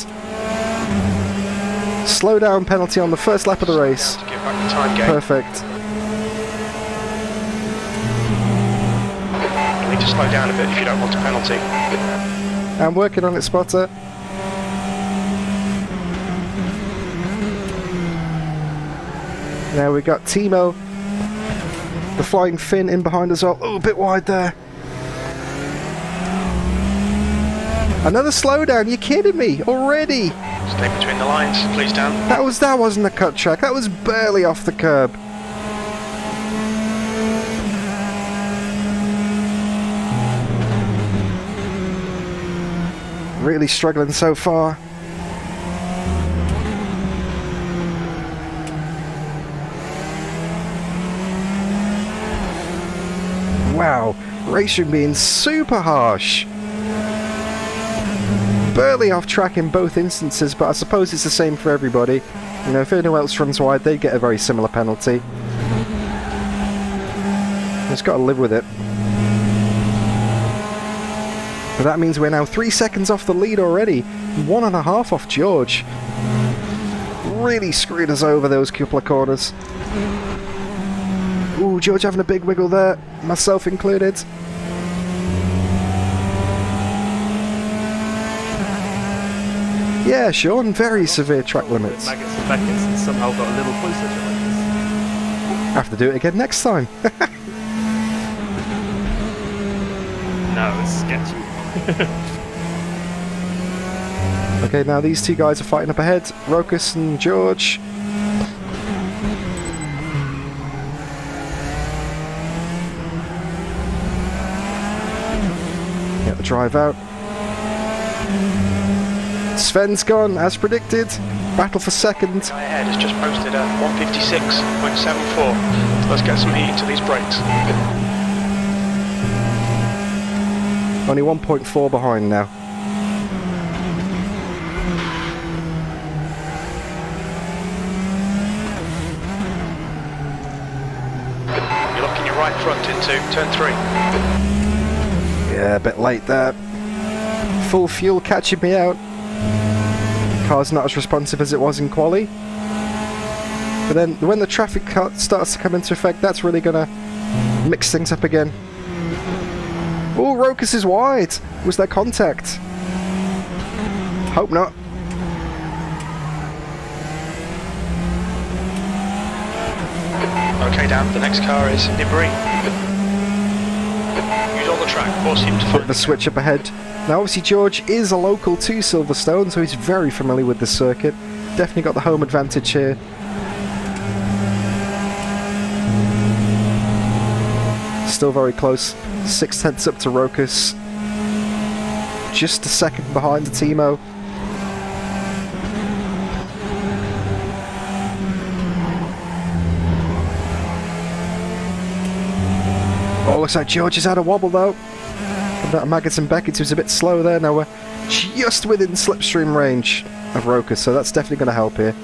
Slow down penalty on the first lap of the race. Give back the time game. Perfect. You need to slow down a bit if you don't want a penalty. I'm working on it, spotter. Now we've got Timo, the flying Finn, in behind us all. Oh, a bit wide there. Another slowdown, you kidding me? Already? Stay between the lines, please, Dan. That wasn't a cut track, that was barely off the curb. Really struggling so far. Wow, RaceRoom being super harsh. Barely off track in both instances, but I suppose it's the same for everybody. You know, if anyone else runs wide, they get a very similar penalty. Just got to live with it. But that means we're now 3 seconds off the lead already. 1.5 off George. Really screwed us over those couple of corners. Ooh, George having a big wiggle there, myself included. Yeah, Sean, very severe track limits. Maggots and Beckett's and somehow got a little closer to Rokas. Have to do it again next time. No, it's sketchy. Okay, now these two guys are fighting up ahead. Rokas and George. Get the drive out. Sven's gone, as predicted. Battle for second. Guy ahead has just posted a 156.74. Let's get some heat into these brakes. Only 1.4 behind now. front into turn 3. Yeah, a bit late there. Full fuel catching me out. Car's not as responsive as it was in quali. But then when the traffic starts to come into effect, that's really gonna mix things up again. Oh, Rokas is wide. Was there contact? Hope not. Okay, Dan, the next car is debris. Use all the track, force him to Put find the switch up ahead. Now obviously George is a local to Silverstone, so he's very familiar with the circuit. Definitely got the home advantage here. Still very close. 6/10 up to Rokas. Just a second behind the Timo. Oh, looks like George has had a wobble though. From that Maggots and Beckett, who's a bit slow there. Now we're just within slipstream range of Rokas, so that's definitely going to help here.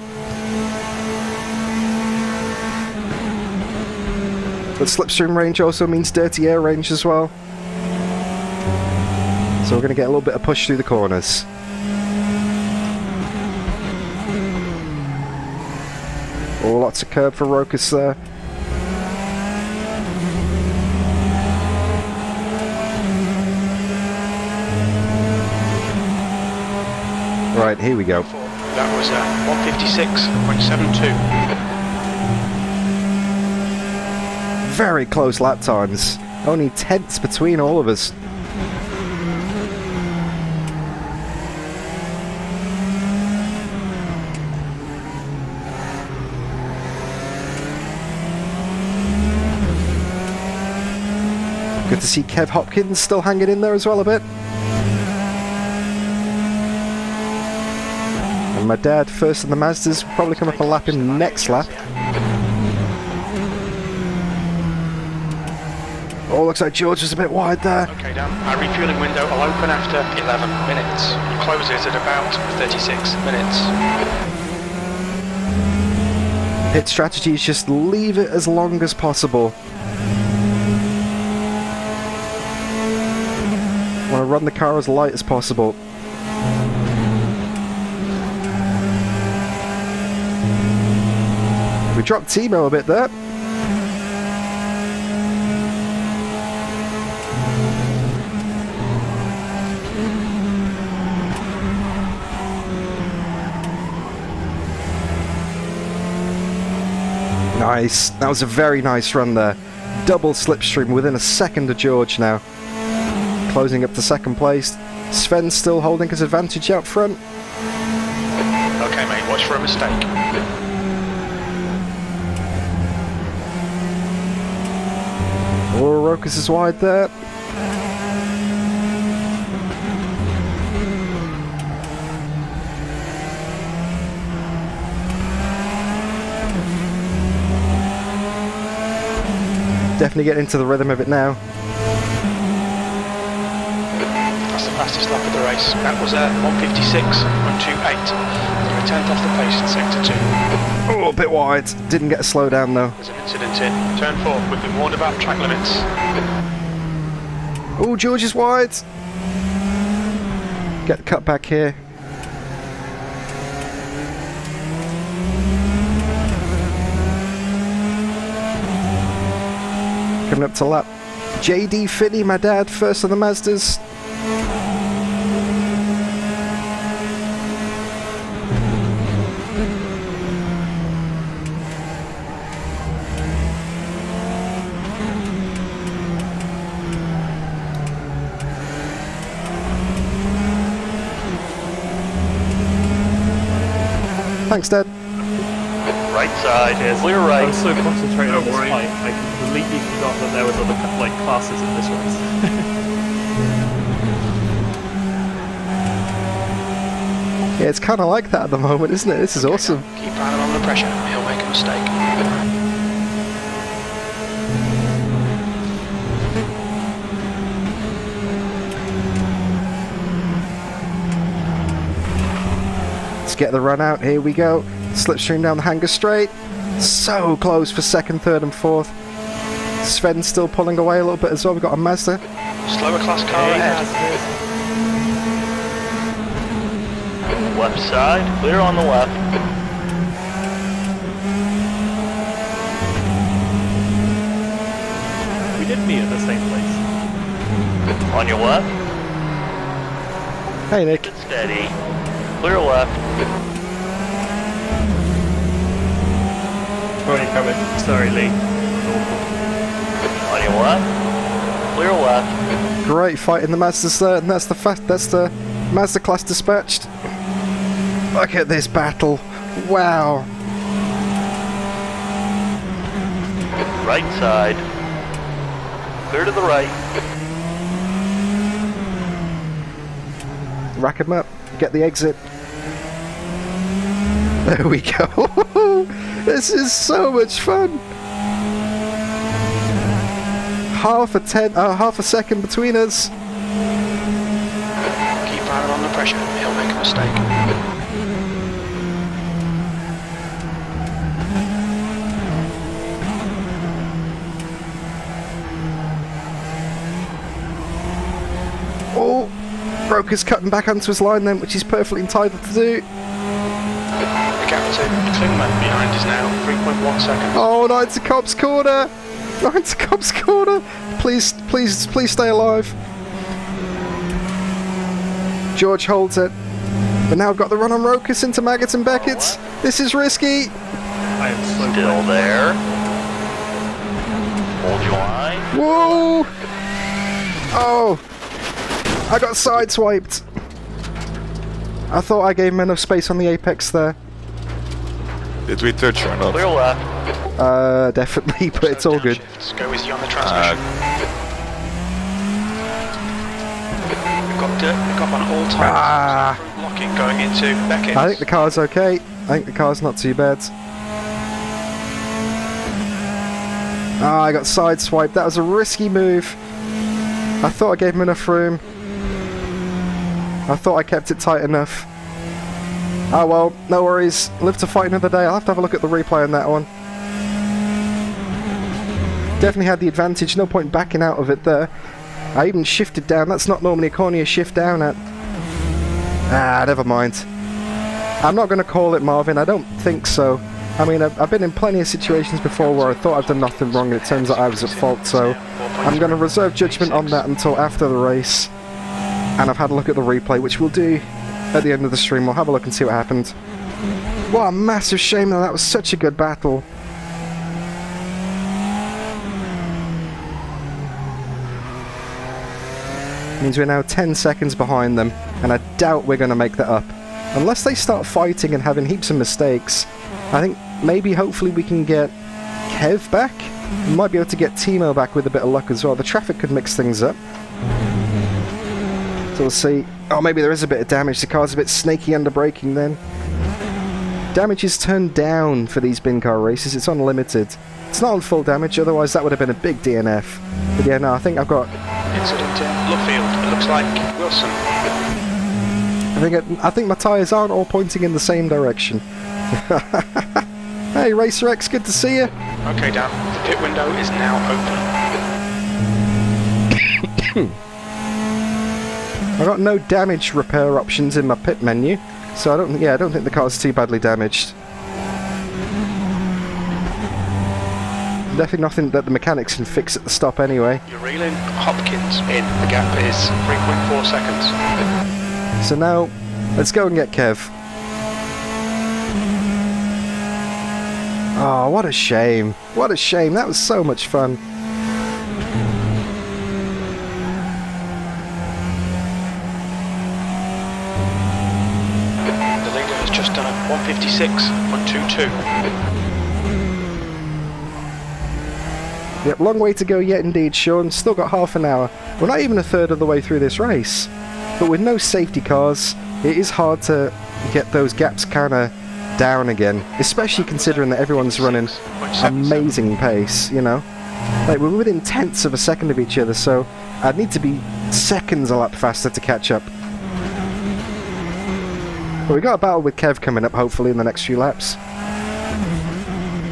But slipstream range also means dirty air range as well. So we're going to get a little bit of push through the corners. Oh, lots of curb for Rokas there. Right, here we go. That was 156.72. Very close lap times. Only tenths between all of us. Good to see Kev Hopkins still hanging in there as well a bit. And my dad first in the Mazdas will probably come up and lap him next lap. Oh, looks like George was a bit wide there. Okay, Dan, our refueling window will open after 11 minutes. Closes at about 36 minutes. Pit strategy is just leave it as long as possible. Want to run the car as light as possible. We dropped Timo a bit there. Nice. That was a very nice run there. Double slipstream within a second of George now. Closing up to second place. Sven's still holding his advantage out front. Okay, mate, watch for a mistake. Oh, Rokas is wide there. Definitely getting into the rhythm of it now. That's the fastest lap of the race. That was 156.28. You're a tenth off the pace in sector 2. Oh, a bit wide. Didn't get a slow down though. There's an incident in turn 4. We've been warned about track limits. Oh, George is wide. Get the cut back here. Coming up to lap. JD Finney, my dad, first on the Mazdas. Thanks, Dad. Right side, clear I right. was so concentrated on this fight, I completely forgot that there was other classes in this race. Yeah, it's kind of like that at the moment, isn't it? This is awesome. Keep Adam under pressure. He'll make a mistake. Let's get the run out. Here we go. Slipstream down the hanger straight. So close for second, third and fourth. Sven's still pulling away a little bit as well. We've got a Mazda. Slower class car ahead. Left side, clear on the left. We did meet at the same place. On your left. Hey, Nick. Steady. Clear left. Tony coming. Sorry, Lee. On your left. Clear left. Great fight in the Mazdas there, and that's the Mazda class dispatched. Look at this battle. Wow. Right side. Clear to the right. Rack 'em up. Get the exit. There we go. This is so much fun. Half a second between us. Keep Aaron under pressure. He'll make a mistake. Oh, Broker's cutting back onto his line then, which he's perfectly entitled to do. The gap to Klingman behind is now 3.1 seconds. Oh, no, it's a cop's corner. No, it's a cop's corner. Please stay alive. George holds it. But now I've got the run on Rokas into Maggots and Beckett's. This is risky. I am so Still there. Hold your line. Whoa! Oh! I got sideswiped. I thought I gave him enough space on the apex there. Did we touch or not? Clear left. Definitely, but it's all good. Let's go with you on the transmission. We've got Dirk up on all tyres. Locking going into Beckett. I think the car's okay. I think the car's not too bad. I got sideswiped. That was a risky move. I thought I gave him enough room. I thought I kept it tight enough. Oh well, no worries. Live to fight another day. I'll have to have a look at the replay on that one. Definitely had the advantage. No point backing out of it there. I even shifted down. That's not normally a corner you shift down at. Never mind. I'm not going to call it, Marvin. I don't think so. I mean, I've been in plenty of situations before where I thought I've done nothing wrong and it turns out I was at fault, so I'm going to reserve judgment on that until after the race. And I've had a look at the replay, which we'll do at the end of the stream. We'll have a look and see what happened. What a massive shame though. That was such a good battle. Means we're now 10 seconds behind them, and I doubt we're going to make that up. Unless they start fighting and having heaps of mistakes. I think maybe hopefully we can get Kev back. We might be able to get Timo back with a bit of luck as well. The traffic could mix things up. So we'll see. Oh, maybe there is a bit of damage. The car's a bit snaky under braking then. Damage is turned down for these BINCAR races. It's unlimited. It's not on full damage, otherwise that would have been a big DNF. But yeah, no, I think I've got... Incident in Luffield. It looks like Wilson. I think my tyres aren't all pointing in the same direction. Hey, Racer X, good to see you. Okay, Dan. The pit window is now open. I've got no damage repair options in my pit menu, so I don't think the car's too badly damaged. Definitely nothing that the mechanics can fix at the stop anyway. You're reeling Hopkins in. The gap is 3.4 seconds. So now, let's go and get Kev. Oh, what a shame. What a shame. That was so much fun. The leader has just done a 156.22. Yep, long way to go yet indeed, Sean. Still got half an hour. We're not even a third of the way through this race. But with no safety cars, it is hard to get those gaps kind of down again. Especially considering that everyone's running amazing pace, you know. Like, we're within tenths of a second of each other, so I'd need to be seconds a lap faster to catch up. But we got a battle with Kev coming up, hopefully, in the next few laps.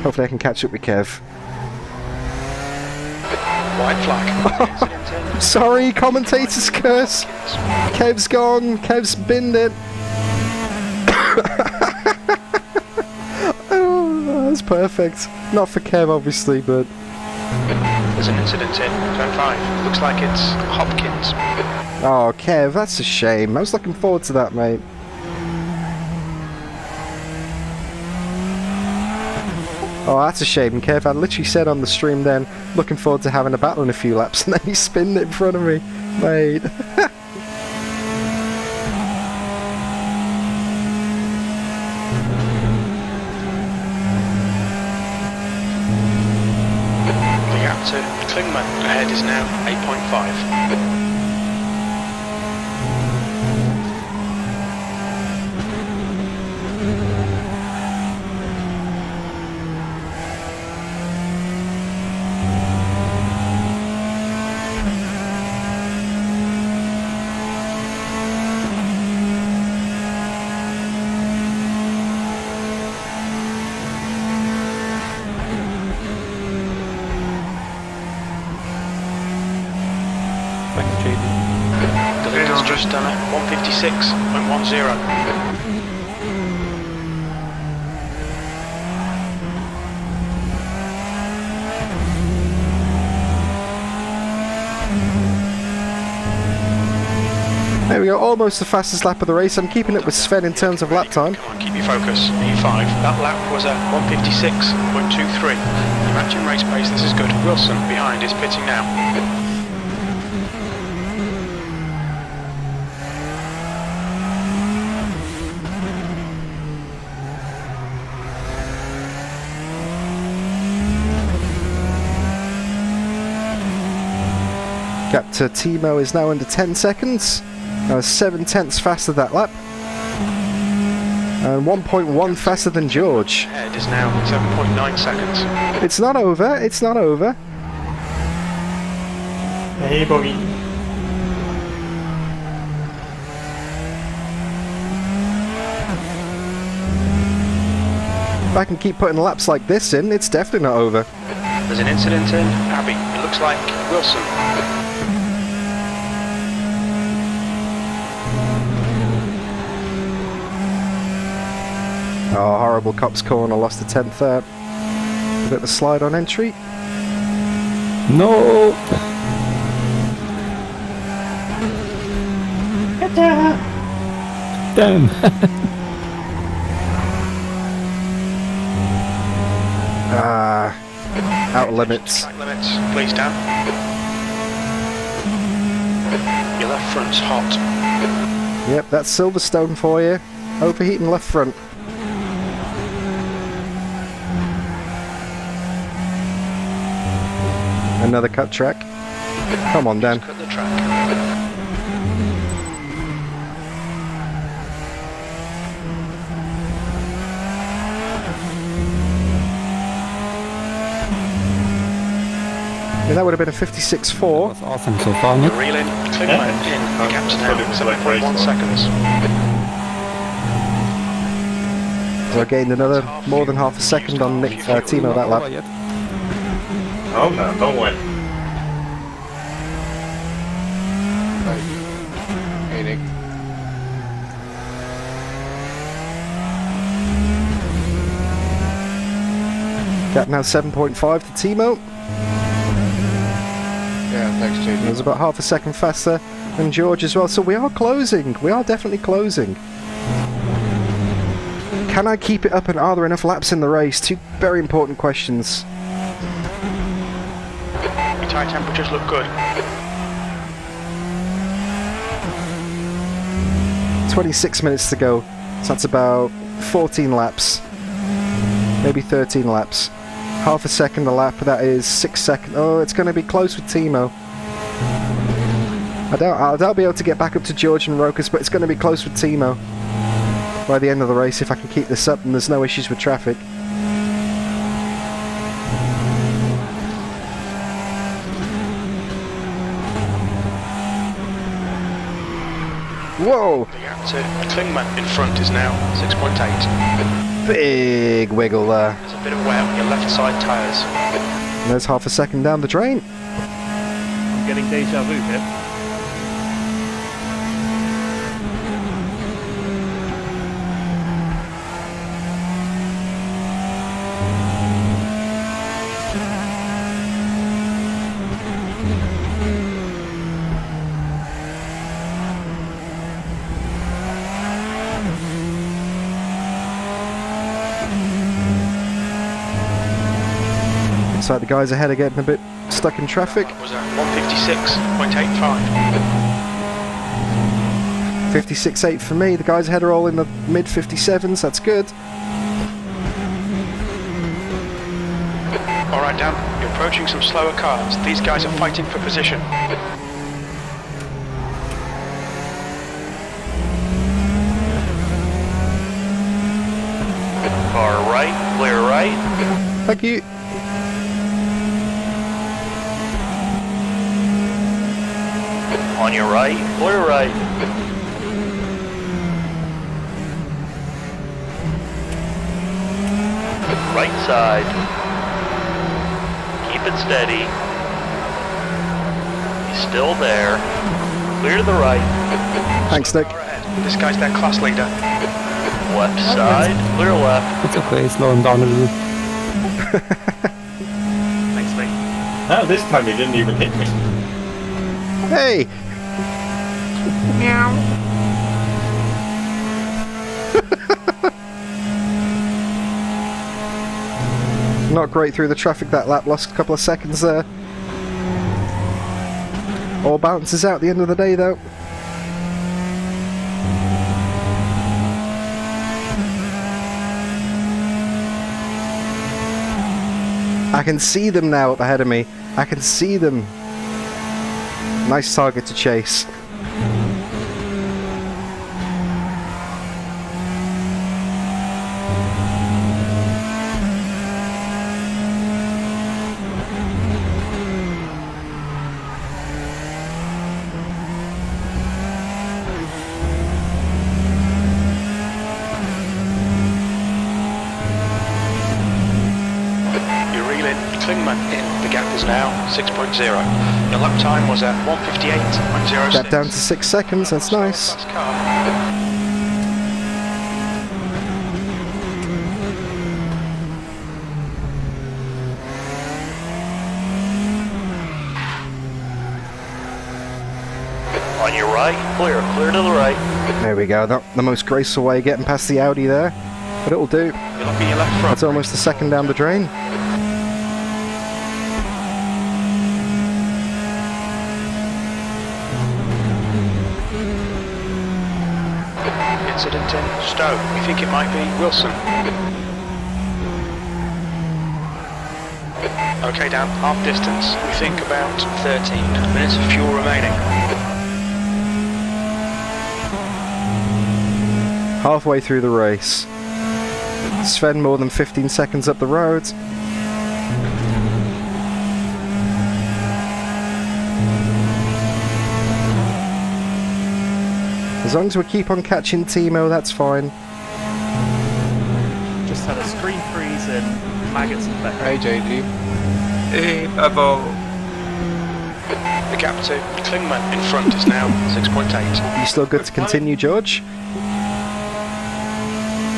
Hopefully I can catch up with Kev. White flag. Sorry, commentator's curse. Kev's gone. Kev's binned it. Oh, that's perfect. Not for Kev, obviously, but... There's an incident in turn 5. Looks like it's Hopkins. Oh, Kev, that's a shame. I was looking forward to that, mate. Oh, that's a shame, Kev. I literally said on the stream then, looking forward to having a battle in a few laps, and then he spinned it in front of me. Mate. The gap to Klingman ahead is now 8.5. The leader's just done it, 156.10. There we go, almost the fastest lap of the race. I'm keeping it with Sven in terms of lap time. Come on, keep your focus. E5. That lap was at 156.23. Matching race pace, this is good. Wilson behind is pitting now. Gap to Timo is now under 10 seconds. 7/10 faster that lap. And 1.1 faster than George. Head is now 7.9 seconds. It's not over, it's not over. Hey, Bogey. If I can keep putting laps like this in, it's definitely not over. There's an incident in Abbey. It looks like Wilson. Oh, horrible Cops corner, lost the 10th there. A bit of a slide on entry. No! Damn! Out of limits. Track limits, please, Dan. Your left front's hot. Yep, that's Silverstone for you. Overheating left front. Another cut track. Come on, Dan. Cut the track. Yeah, that would have been a 56.4. That's awesome so far, Nick. Reel in, Klingman in. The gap's now 7.1 seconds. So I gained another more than half a second on Nick Timo that lap. Oh no, don't win. Hey, Nick. Gap now 7.5 to Timo. Yeah, thanks, JD. It was about half a second faster than George as well. So we are closing. We are definitely closing. Can I keep it up and are there enough laps in the race? Two very important questions. Your tyre temperatures look good. 26 minutes to go. So that's about 14 laps. Maybe 13 laps. Half a second a lap, that is 6 seconds. Oh, it's going to be close with Timo. I doubt I'll be able to get back up to George and Rokas, but it's going to be close with Timo by the end of the race if I can keep this up and there's no issues with traffic. Whoa! The gap to Klingman in front is now 6.8. Big wiggle there. There's a bit of wear on your left side tyres. And there's half a second down the drain. getting deja vu here. Looks like the guys ahead are getting a bit stuck in traffic. Was at 156.85. 56.8 for me. The guys ahead are all in the mid 57s. That's good. All right, Dan, you're approaching some slower cars. These guys are fighting for position. Car right, clear right. Thank you. On your right, clear right. Right side. Keep it steady. He's still there. Clear to the right. Thanks, Nick. This guy's their class leader. Left side, clear left. It's okay, slow him down a little. Thanks, mate. Ah, this time he didn't even hit me. Hey! Not great through the traffic that lap, lost a couple of seconds there. All balances out at the end of the day though. I can see them now up ahead of me. I can see them. Nice target to chase. In. The gap is now 6.0. Your lap time was at 158.06. Gap down to 6 seconds, that's nice. On your right, clear to the right. There we go, not the most graceful way of getting past the Audi there, but it'll do. You're looking your left front. That's almost a second down the drain. Incident in Stowe. We think it might be Wilson. Okay, Dan, half distance. We think about 13 minutes of fuel remaining. Halfway through the race. Sven more than 15 seconds up the road. As long as we keep on catching Timo, that's fine. Just had a screen freeze in maggots and Becker. Hey JD. Hey Pablo. The gap to Klingman in front is now 6.8. You still good to continue, George?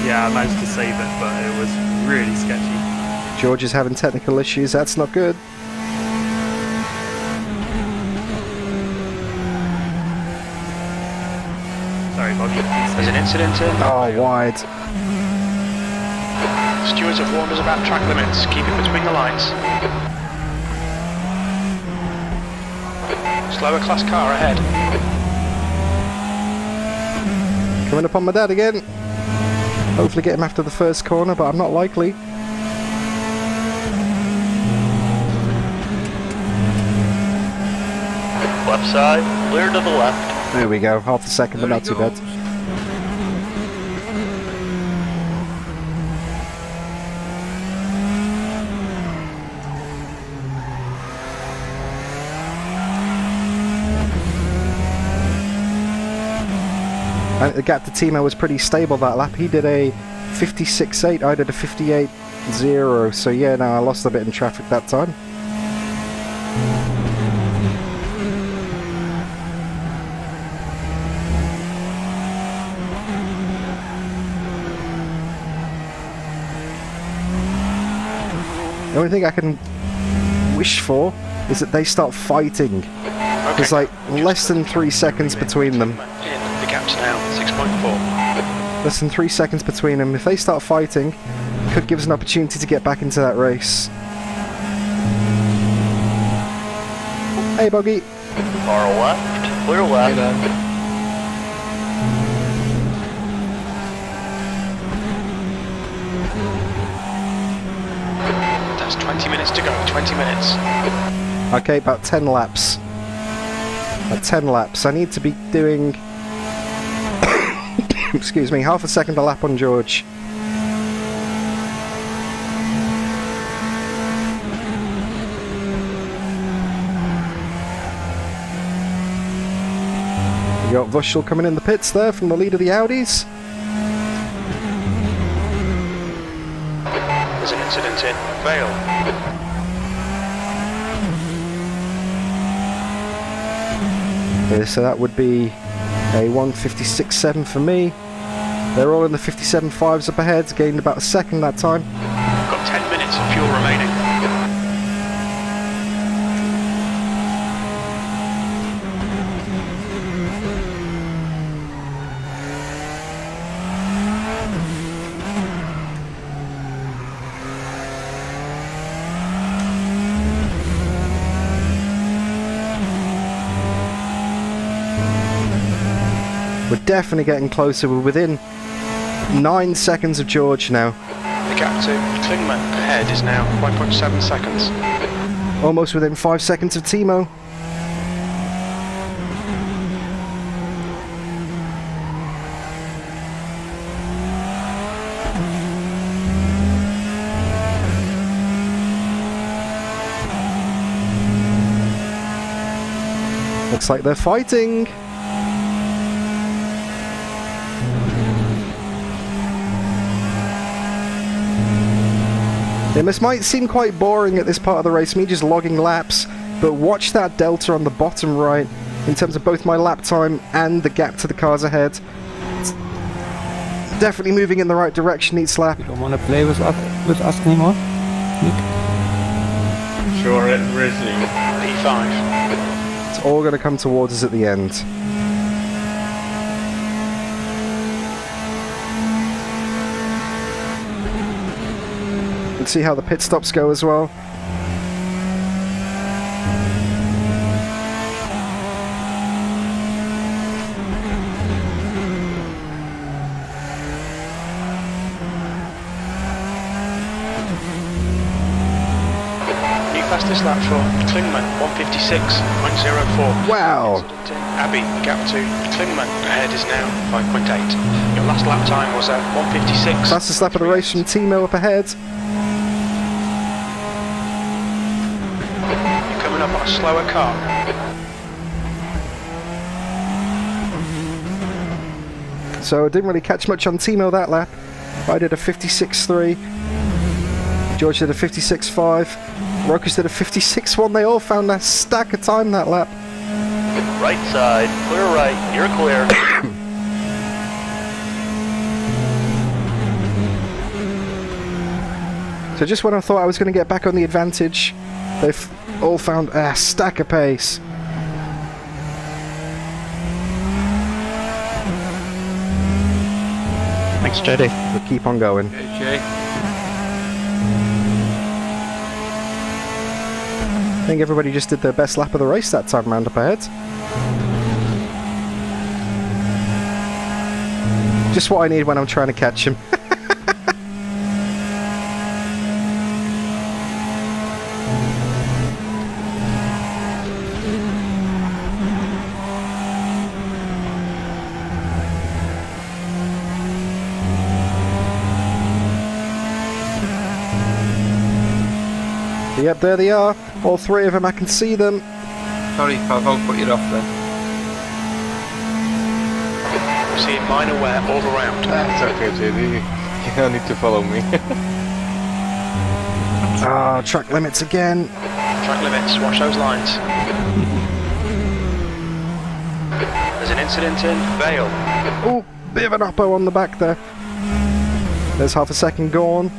Yeah, I managed to save it, but it was really sketchy. George is having technical issues, that's not good. Sorry, Boggy. There's an incident in. Oh, wide. Stewards have warned us about track limits. Keep it between the lines. Slower class car ahead. Coming up on my dad again. Hopefully get him after the first corner, but I'm not likely. Left side, clear to the left. There we go, half a second, but not too bad. And the gap to Timo was pretty stable that lap. He did a 56.8, I did a 58.0, so yeah, no, I lost a bit in traffic that time. only thing I can wish for is that they start fighting. There's like less than 3 seconds between them. The gap's now 6.4. Less than 3 seconds between them. If they start fighting, it could give us an opportunity to get back into that race. Hey, Boggy. Far left. Clear left. That's 20 minutes to go. 20 minutes. Okay, about 10 laps. At 10 laps. I need to be doing... excuse me, half a second a lap on George. You got Vushel coming in the pits there from the lead of the Audis. There's an incident in Vale. Okay, so that would be a 1:56.7 for me. They're all in the 57.5s up ahead, gained about a second that time. Got 10 minutes of fuel remaining. We're definitely getting closer. We're within 9 seconds of George now. The gap to Klingman ahead is now 1.7 seconds. Almost within 5 seconds of Timo. Looks like they're fighting. This might seem quite boring at this part of the race, me just logging laps, but watch that delta on the bottom right in terms of both my lap time and the gap to the cars ahead. It's definitely moving in the right direction each lap. You don't want to play with us anymore, Nick? Sure, resume. P5. It's all going to come towards us at the end. Let's see how the pit stops go as well. New fastest lap for Klingman, 1:56.04. Wow! Abbey, the gap to Klingman ahead is now 5.8. Your last lap time was at 1:56. Fastest lap of the race from Timo up ahead. Up on a slower car. So I didn't really catch much on Timo that lap. I did a 56.3. George did a 56.5. Rokas did a 56.1. They all found a stack of time that lap. Right side, clear right, you're clear. So just when I thought I was going to get back on the advantage, they've all found a stack of pace. Thanks, JD. We'll keep on going. Okay, Jay. I think everybody just did their best lap of the race that time round up ahead. Just what I need when I'm trying to catch him. Yep, there they are. All three of them, I can see them. Sorry, I'll put you off then. We're seeing minor wear all around. That's okay, JD. You don't need to follow me. Ah, track limits again. Track limits, watch those lines. There's an incident in Vale. Oh, bit of an oppo on the back there. There's half a second gone.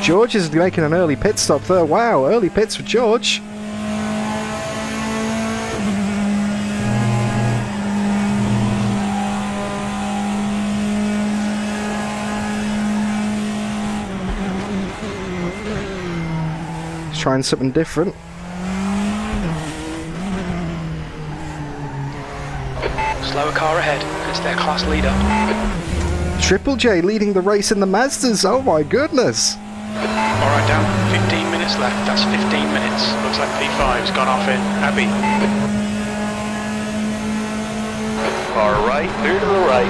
George is making an early pit stop there. Wow, early pits for George. He's trying something different. Slower car ahead. It's their class leader. Triple J leading the race in the Mazdas. Oh my goodness. Alright, down. 15 minutes left. That's 15 minutes. Looks like P5's gone off in. Abby. Car right, clear to the right.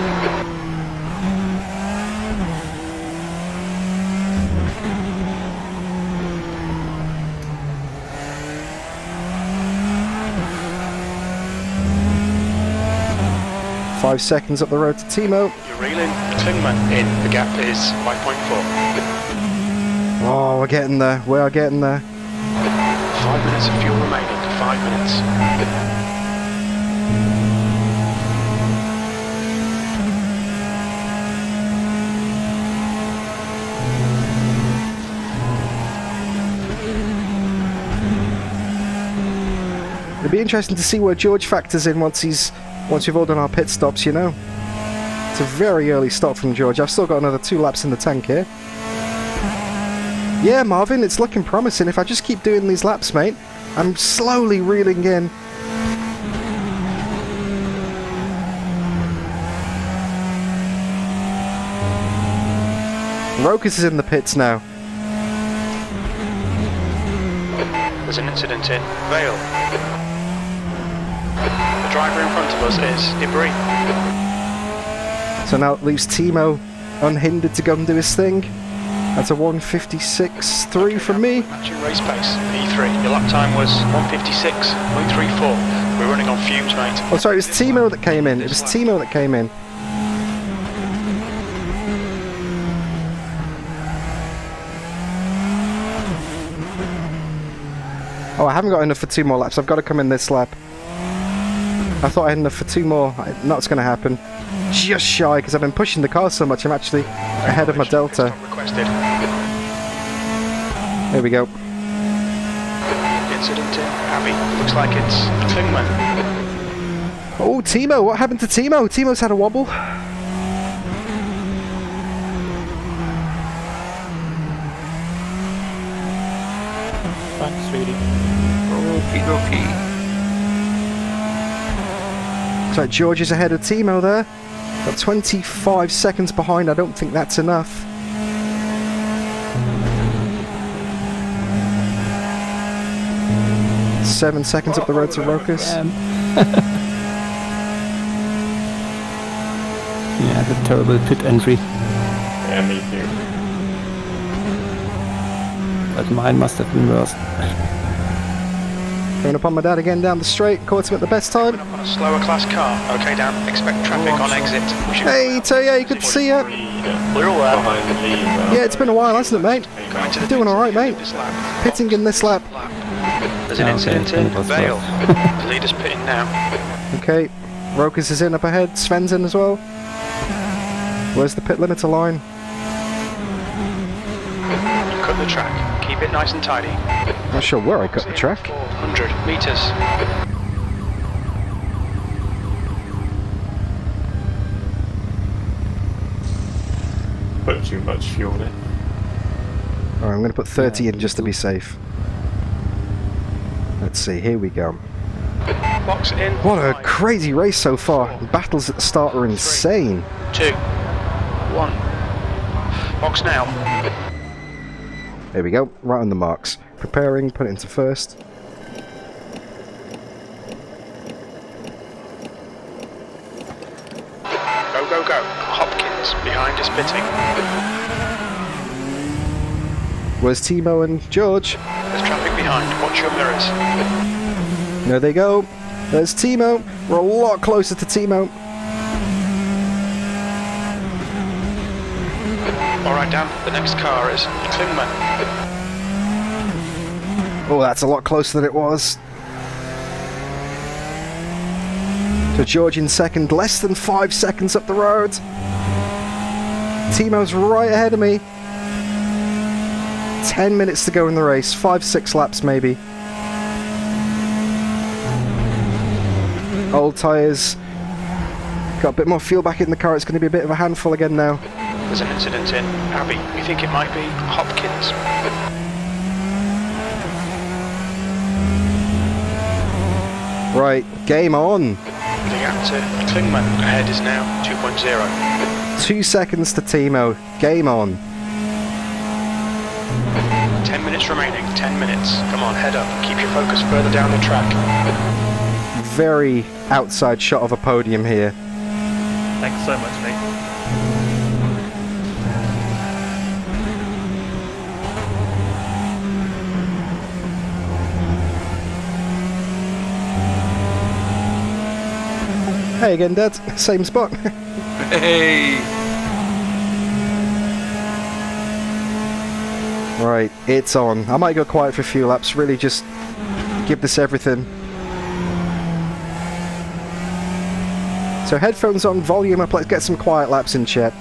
5 seconds up the road to Timo. You're reeling. Klingman in. The gap is 5.4. Oh, we're getting there. We are getting there. 5 minutes of fuel remaining. 5 minutes. It'll be interesting to see where George factors in once we've all done our pit stops, you know. It's a very early stop from George. I've still got another 2 laps in the tank here. Yeah, Marvin, it's looking promising. If I just keep doing these laps, mate, I'm slowly reeling in. Rokas is in the pits now. There's an incident in Vale. The driver in front of us is debris. So now it leaves Timo unhindered to go and do his thing. That's a 1:56.3 from me. Matching race pace, P3. Your lap time was 1:56.34. We're running on fumes, mate. Oh, sorry, it was Timo that came in. It was Timo that came in. Oh, I haven't got enough for 2 more laps. I've got to come in this lap. I thought I had enough for 2 more. That's going to happen. Just shy, because I've been pushing the car so much. I'm actually ahead of my delta. There we go. Incident in Abbey. Looks like it's Klingman. Oh, Timo. What happened to Timo? Timo's had a wobble. Thanks, sweetie. Okie dokie. So George is ahead of Timo there. Got 25 seconds behind. I don't think that's enough. Seven seconds up the road to Rokas. Yeah, the terrible pit entry. Yeah, me too. But mine must have been worse. Going up on my dad again down the straight. Caught him at the best time. On a slower class car. Okay, Dan. Expect traffic on exit. Hey, Toya, good to see you. Clear left. Behind the lead. Yeah, it's been a while, hasn't it, mate? You're doing alright, mate. Pitting in this lap. There's an incident in Vale. The leader's pitting now. Okay, Rokas is in up ahead. Sven's in as well. Where's the pit limiter line? You cut the track. Keep it nice and tidy. Not sure where I cut the track. 400 meters. Put too much fuel in. Alright, I'm going to put 30 in just to be safe. Let's see, here we go. Box in. What a 5, crazy race so far. Battles at the start are insane. 2, 1. Box now. There we go, right on the marks. Preparing, put it into first. Go, go, go. Hopkins behind us pitting. Where's Timo and George? There's traffic behind. Watch your mirrors. There they go. There's Timo. We're a lot closer to Timo. Alright, Dan. The next car is Klingman. Oh, that's a lot closer than it was. So George in second, less than 5 seconds up the road. Timo's right ahead of me. 10 minutes to go in the race, 5-6 laps maybe. Old tyres. Got a bit more fuel back in the car, it's going to be a bit of a handful again now. There's an incident in Abbey. We think it might be Hopkins. Right, game on. The gap to Klingman ahead is now 2.0. 2 seconds to Timo. Game on. 10 minutes remaining. 10 minutes. Come on, head up. Keep your focus further down the track. Very outside shot of a podium here. Thanks so much, mate. Hey again, Dad. Same spot. Hey! Right, it's on. I might go quiet for a few laps, really just give this everything. So headphones on, volume up, let's get some quiet laps in, chat.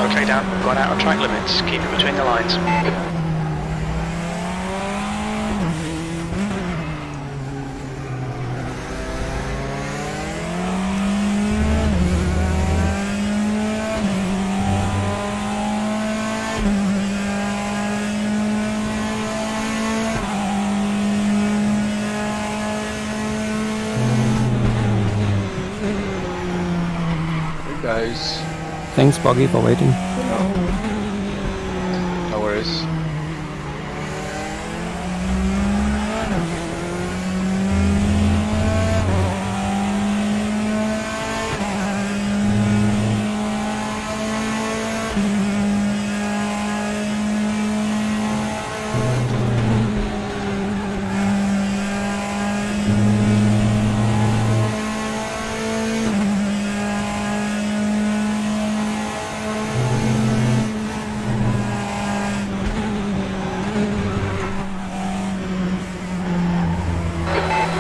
Okay, Dan, we've gone out of track limits. Keep it between the lines. Hey guys. Thanks, Boggy, for waiting. No worries.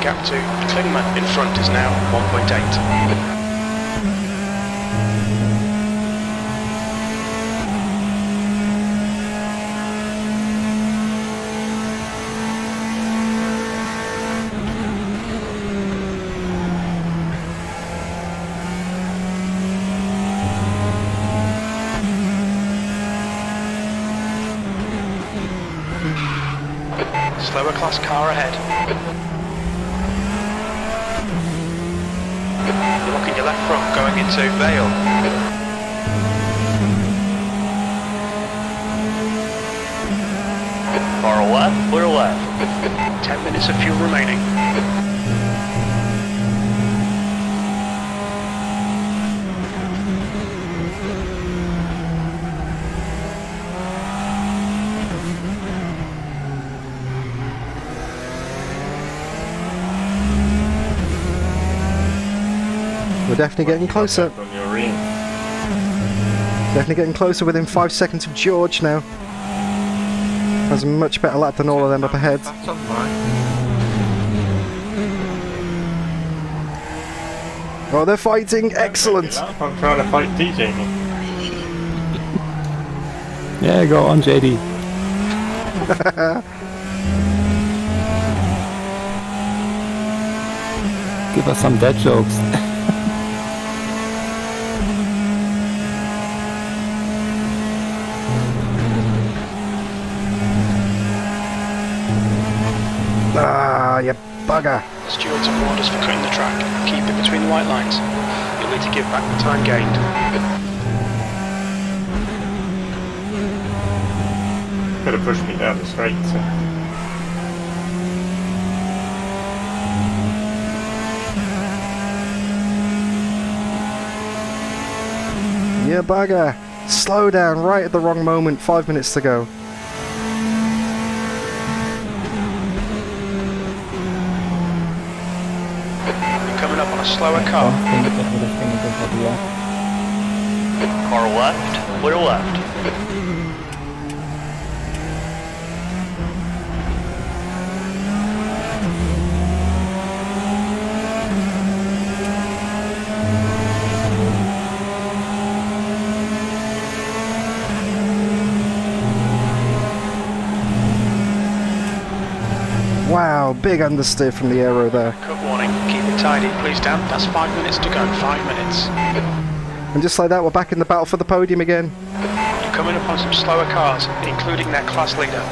Gap to Klingman in front is now 1.8. Slower class car ahead. You're looking your left front going into Vale. Far left, clear left. 10 minutes of fuel remaining. We're definitely getting closer. On your ring. Definitely getting closer, within 5 seconds of George now. Has a much better lap than all of them up ahead. That's on mine. Oh, they're fighting! Excellent! I'm trying to fight DJ. Yeah, go on, JD. Give us some dead jokes. Ah, you bugger! Stewards and orders for cutting the track. Keep it between the white lines. You'll need to give back the time gained. Could have pushed me down the straight. So. You bugger! Slow down right at the wrong moment, 5 minutes to go. slower car. Car left, clear left. Wow, big understeer from the aero there. Cut warning, keep it tidy, please Dan. That's 5 minutes to go, 5 minutes. And just like that, we're back in the battle for the podium again. You're coming up on some slower cars, including their class leader.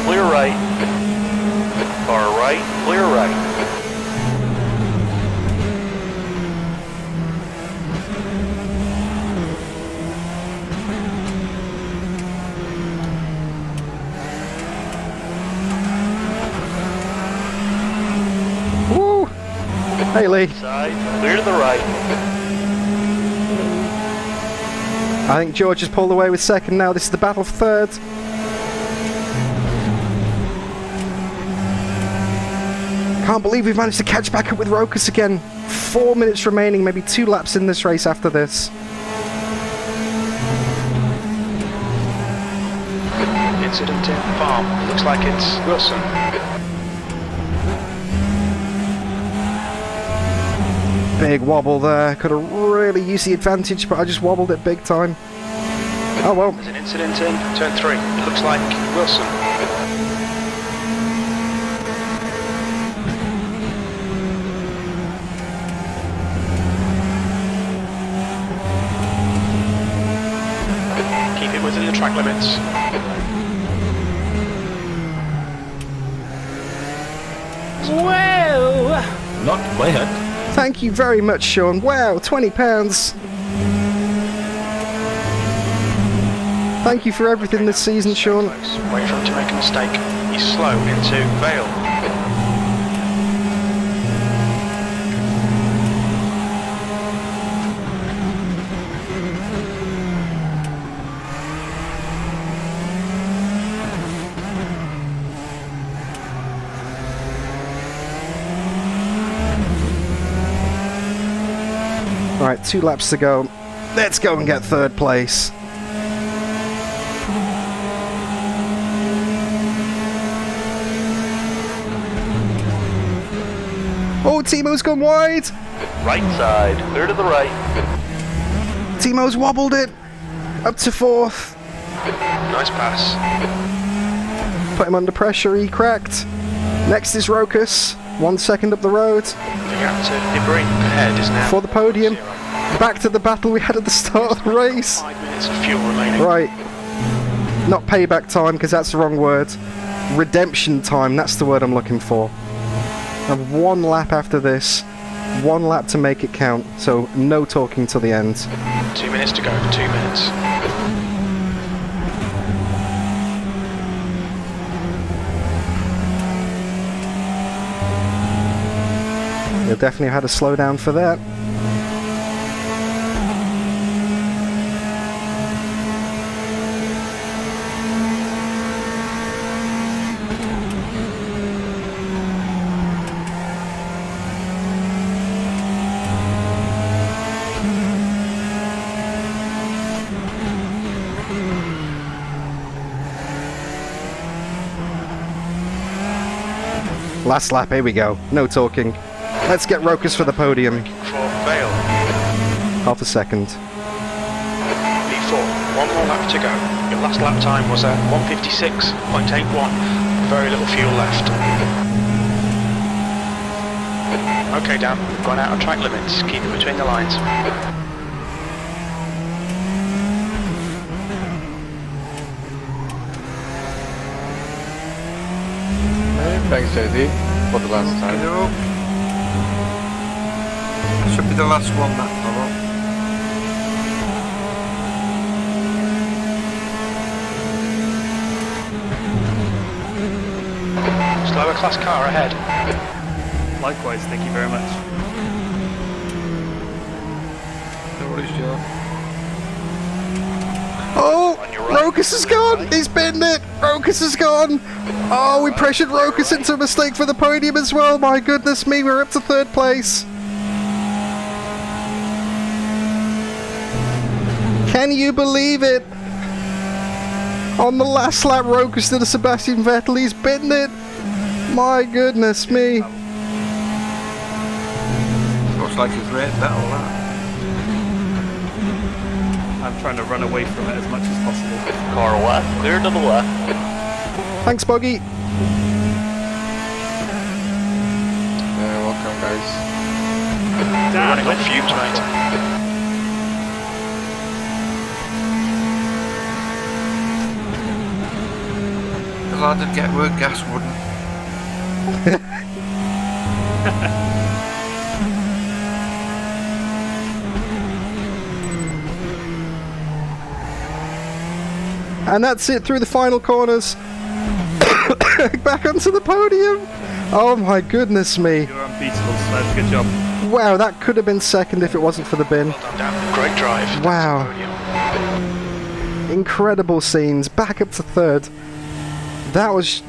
Clear right. Car right, clear right. Woo! Hey Lee. Side, clear to the right. I think George has pulled away with second now. This is the battle for third. Can't believe we've managed to catch back up with Rokas again. 4 minutes remaining, maybe 2 laps in this race after this. Incident in farm. Looks like it's Wilson. Big wobble there. Could have really used the advantage, but I just wobbled it big time. Oh well. There's an incident in turn 3. It looks like Wilson. Keep it within the track limits. Well, not bad. Thank you very much, Sean. Wow, £20. Thank you for everything this season, Sean. Wait for him to make a mistake. He's slow into Vale. Right, 2 laps to go. Let's go and get third place. Oh, Timo's gone wide. Right side, clear to the right. Timo's wobbled it. Up to 4th. Nice pass. Put him under pressure, he cracked. Next is Rokas. 1 second up the road. The gap to Debris ahead is now For the podium. 0. Back to the battle we had at the start of the race. 5 minutes of fuel remaining. Right. Not payback time, because that's the wrong word. Redemption time, that's the word I'm looking for. I have 1 lap after this. 1 lap to make it count, so no talking till the end. 2 minutes to go, 2 minutes. You'll definitely have had a slowdown for that. Last lap, here we go. No talking. Let's get Rokas for the podium. For Vale. Half a second. V4, 1 more lap to go. Your last lap time was at 156.81. Very little fuel left. Okay, Dan, we've gone out of track limits. Keep it between the lines. Thanks, JD, for the last time. Should be the last one, that follow. Slower class car ahead. Likewise, thank you very much. No worries, Joe. Oh, Rokas is gone. He's binned it. Rokas is gone. Oh, we pressured Rokas into a mistake for the podium as well. My goodness me, we're up to 3rd place. Can you believe it? On the last lap, Rokas did a Sebastian Vettel. He's binned it. My goodness me. Looks like a great battle, that. I'm trying to run away from it as much as possible. Car left, clear to the left. Thanks, Boggy. Welcome, guys. Running on fumes, mate. Glad to get where gas wouldn't. And that's it through the final corners. Back onto the podium. Oh my goodness me. You're unbeatable, Sled. Good job. Wow, that could have been 2nd if it wasn't for the bin. Well done, Dan. Great drive. Wow. Incredible scenes. Back up to 3rd. That was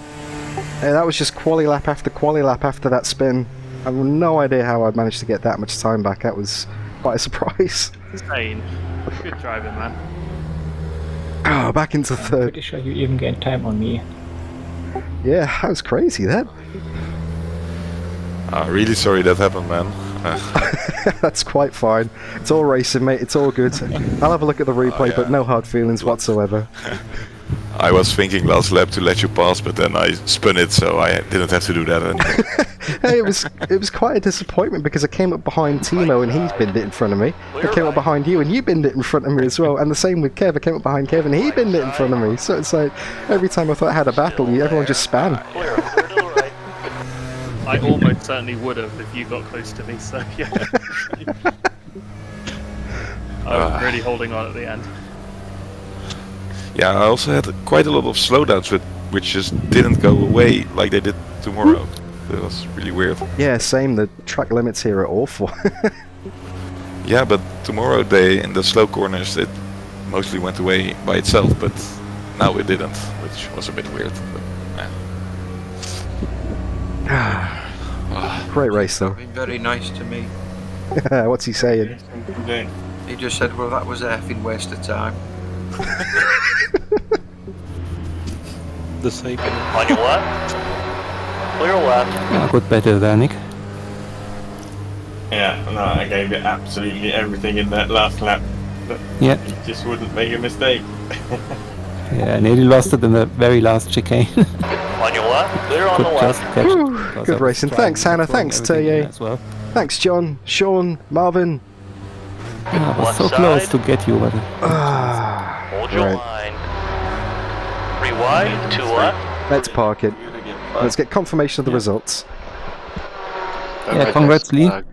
just quali lap after quali lap after that spin. I have no idea how I managed to get that much time back. That was quite a surprise. Insane. Good driving, man. Oh, back into 3rd. Pretty sure you even gained time on me. Yeah, that was crazy, that. Really sorry that happened, man. That's quite fine. It's all racing, mate. It's all good. I'll have a look at the replay, but no hard feelings whatsoever. I was thinking last lap to let you pass, but then I spun it, so I didn't have to do that anymore. Hey, it was quite a disappointment because I came up behind Timo and he binned it in front of me. I came up behind you and you binned it in front of me as well. And the same with Kev. I came up behind Kev and he binned it in front of me. So it's like every time I thought I had a battle, everyone just span. Clear to the right. I almost certainly would have if you got close to me, so yeah. I was really holding on at the end. Yeah, I also had quite a lot of slowdowns which just didn't go away like they did tomorrow. That was really weird. Yeah, same. The track limits here are awful. Yeah, but tomorrow in the slow corners it mostly went away by itself, but now it didn't, which was a bit weird. But, Great race though. Been very nice to me. What's he saying? He just said, well, that was an effing waste of time. The same. On your left. Clear left. Good battle there, Nick. Yeah, no, I gave it absolutely everything in that last lap. But Yeah. he just wouldn't make a mistake. Yeah, I nearly lost it in the very last chicane. On your left. Clear on the Could just left. catch it, Whew, because good I was racing. trying Thanks, Hannah. throwing Thanks, everything in Tye. as well. Thanks, John, Sean, Marvin. Yeah, I was Left so close side. to get you, but Hold your Right. line. Rewind to left. Let's park it. Let's get confirmation of the results. yeah, congrats, Lee. And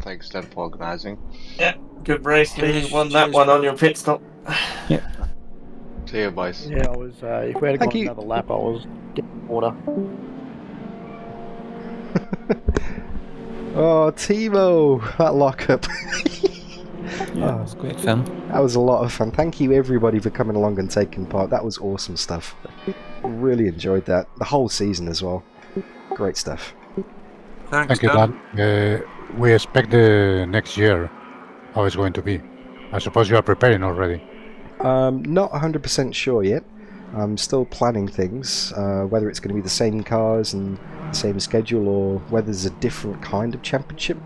thanks then for organising. Yeah, good race, Lee. Cheers, Won that cheers, one man. on your pit stop. See you, boys. Yeah, I was. If we had Thank gone you. another lap, I was getting water. Oh, Timo, that lockup. Yeah, it was great fun. That was a lot of fun. Thank you everybody for coming along and taking part. That was awesome stuff. Really enjoyed that. The whole season as well. Great stuff. Thanks, Thank you, Dan. Dan. We expect the next year how it's going to be. I suppose you are preparing already. Not 100% sure yet. I'm still planning things, whether it's going to be the same cars and the same schedule or whether there's a different kind of championship.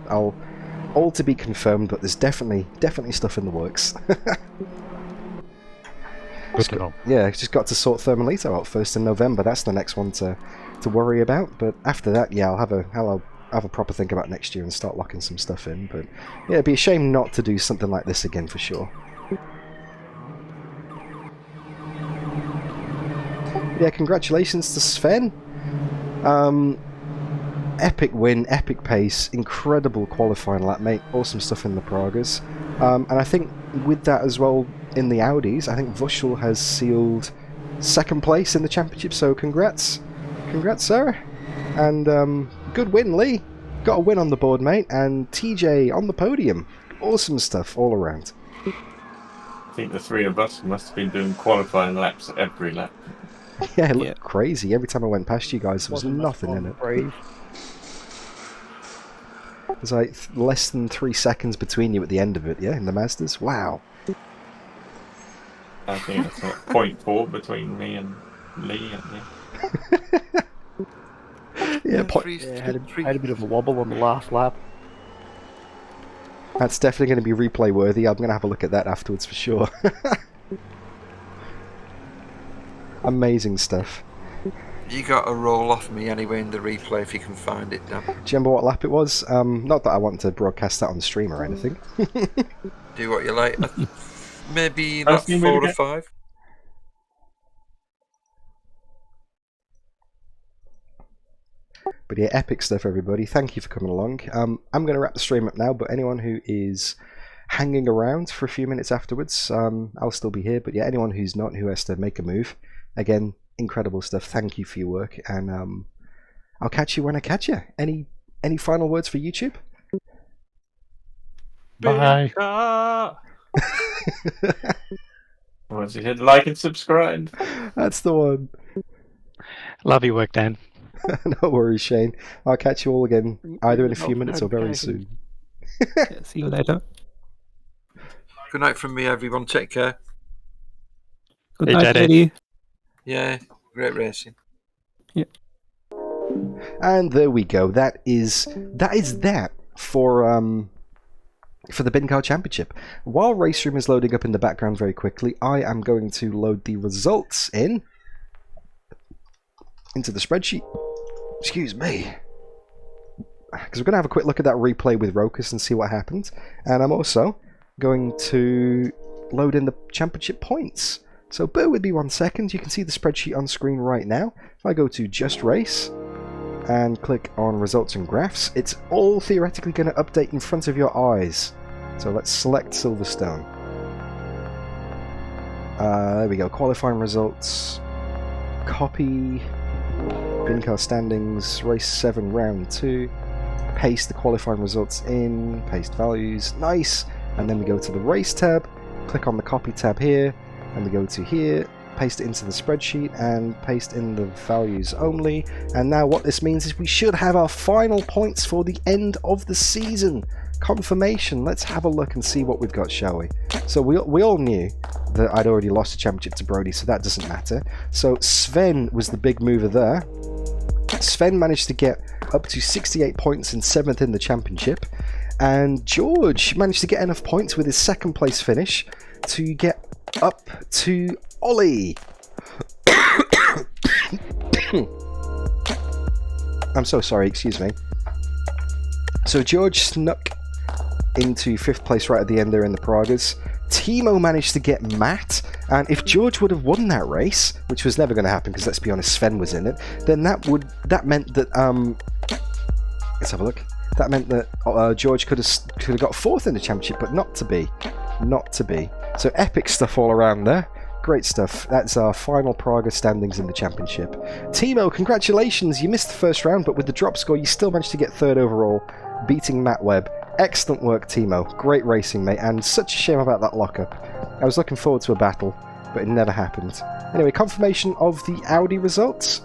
All to be confirmed, but there's definitely stuff in the works. Good to know. Yeah, just got to sort Thermalito out first in November. That's the next one to worry about. But after that, yeah, I'll have a proper think about next year and start locking some stuff in. But yeah, it'd be a shame not to do something like this again for sure. Yeah, congratulations to Sven. Epic win, epic pace, incredible qualifying lap, mate. Awesome stuff in the Pragas. And I think with that as well, in the Audis, I think Vushel has sealed second place in the championship, so congrats. Congrats, Sarah. And good win, Lee. Got a win on the board, mate. And TJ on the podium. Awesome stuff all around. I think the three of us must have been doing qualifying laps every lap. Yeah, it looked crazy. Every time I went past you guys, there was nothing in it. Brave. There's like less than 3 seconds between you at the end of it, yeah, in the Mazdas? Wow. I think it's like 0.4 between me and Lee. Yeah, I had a bit of a wobble on the last lap. That's definitely going to be replay worthy. I'm going to have a look at that afterwards for sure. Amazing stuff. You got to roll off me anyway in the replay if you can find it, Dan. Do you remember what lap it was? Not that I want to broadcast that on the stream or anything. Do what you like. Maybe not 4 or 5. But yeah, epic stuff, everybody. Thank you for coming along. I'm going to wrap the stream up now, but anyone who is hanging around for a few minutes afterwards, I'll still be here. But yeah, anyone who's not, who has to make a move, again, incredible stuff. Thank you for your work, and I'll catch you when I catch you. Any final words for YouTube? Bye. Once you hit like and subscribe. That's the one. Love your work, Dan. No worries, Shane. I'll catch you all again either in a few minutes or very soon. See you later. Good night from me, everyone. Take care. Good night, Eddie. Yeah, great racing. Yeah. And there we go. That is that for the BINCAR Championship. While RaceRoom is loading up in the background very quickly, I am going to load the results into the spreadsheet. Excuse me. Because we're going to have a quick look at that replay with Rokus and see what happened. And I'm also going to load in the championship points. So bear with me 1 second. You can see the spreadsheet on screen right now. If I go to JustRace and click on results and graphs, it's all theoretically going to update in front of your eyes. So let's select Silverstone. There we go. Qualifying results. Copy. BINCAR standings. Race 7, round 2. Paste the qualifying results in. Paste values. Nice. And then we go to the race tab. Click on the copy tab here. And we go to here. Paste it into the spreadsheet and paste in the values only. And now what this means is we should have our final points for the end of the season. Confirmation. Let's have a look and see what we've got, shall we? So we all knew that I'd already lost the championship to Brody, so that doesn't matter. So Sven was the big mover there. Sven managed to get up to 68 points and 7th in the championship. And George managed to get enough points with his second place finish to get up to Ollie. I'm so sorry, excuse me. So George snuck into 5th place right at the end there in the Pragas. Timo managed to get Matt, and if George would have won that race, which was never going to happen because let's be honest, Sven was in it, then that meant that let's have a look. That meant that George could have got 4th in the championship, but not to be. So epic stuff all around there. Great stuff. That's our final Praga standings in the championship. Timo, congratulations. You missed the first round, but with the drop score, you still managed to get 3rd overall, beating Matt Webb. Excellent work, Timo. Great racing, mate, and such a shame about that lockup. I was looking forward to a battle, but it never happened. Anyway, confirmation of the Audi results.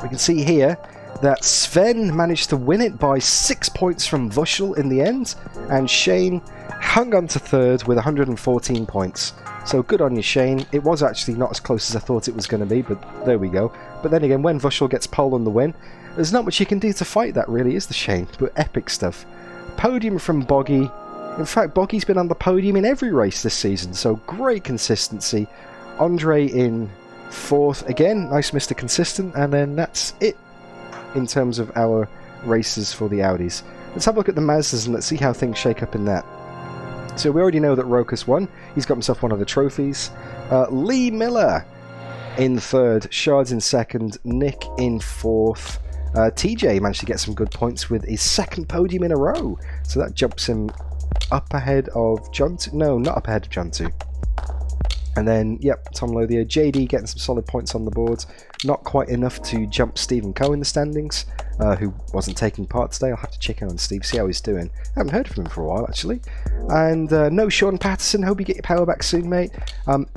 We can see here that Sven managed to win it by 6 points from Vushel in the end, and Shane hung on to 3rd with 114 points. So good on you, Shane. It was actually not as close as I thought it was going to be, but there we go. But then again, when Vushel gets pole on the win, there's not much you can do to fight that, really, is there, Shane? But epic stuff. Podium from Boggy. In fact, Boggy's been on the podium in every race this season, so great consistency. Andre in 4th again, nice Mr. Consistent, and then that's it in terms of our races for the Audis. Let's have a look at the Mazdas and let's see how things shake up in that. So we already know that Rokus won. He's got himself one of the trophies. Lee Miller in 3rd, Shards in 2nd, Nick in 4th. TJ managed to get some good points with his 2nd podium in a row. So that jumps him up ahead of John 2. No, not up ahead of John 2. And then, yep, Tom Lothier, JD getting some solid points on the board. Not quite enough to jump Stephen Coe in the standings, who wasn't taking part today. I'll have to check in on Steve, see how he's doing. I haven't heard from him for a while, actually. And no Sean Patterson, hope you get your power back soon, mate.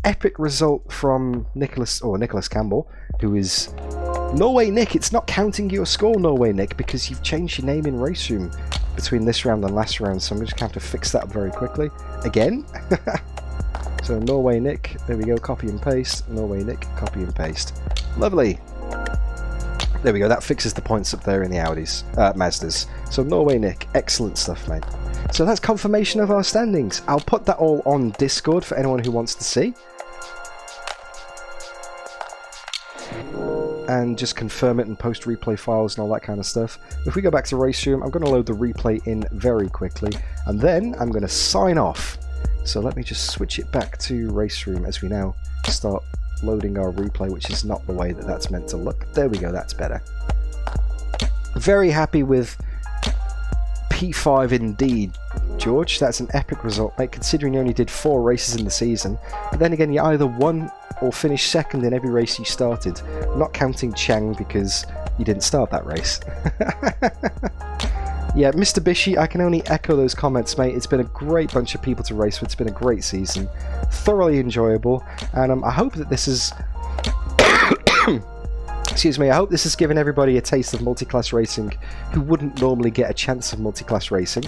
Epic result from Nicholas Campbell, who is... Norway Nick, it's not counting your score, Norway Nick, because you've changed your name in RaceRoom between this round and last round, so I'm just going to have to fix that up very quickly. Again? So Norway Nick, there we go, copy and paste. Norway Nick, copy and paste. Lovely. There we go, that fixes the points up there in the Audis, Mazdas. So Norway Nick, excellent stuff, mate. So that's confirmation of our standings. I'll put that all on Discord for anyone who wants to see. And just confirm it and post replay files and all that kind of stuff. If we go back to RaceRoom, I'm going to load the replay in very quickly, and then I'm going to sign off. So let me just switch it back to RaceRoom as we now start loading our replay, which is not the way that that's meant to look. There we go, that's better. Very happy with P5 indeed, George. That's an epic result, mate, considering you only did 4 races in the season. But then again, you either won or finished second in every race you started. Not counting Chang because you didn't start that race. Yeah, Mr. Bishi, I can only echo those comments, mate. It's been a great bunch of people to race with. It's been a great season. Thoroughly enjoyable. And I hope that this is... Excuse me, I hope this has given everybody a taste of multi-class racing who wouldn't normally get a chance of multi-class racing.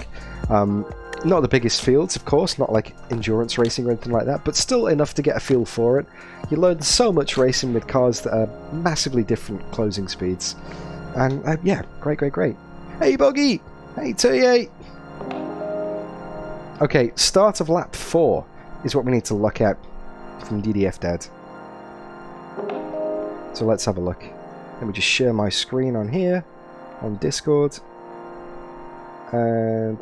Not the biggest fields, of course, not like endurance racing or anything like that, but still enough to get a feel for it. You learn so much racing with cars that are massively different closing speeds. And yeah, great. Hey, Boggy! Hey, 38! Okay, start of lap 4 is what we need to look at from DDF Dad. So let's have a look. Let me just share my screen on here, on Discord, and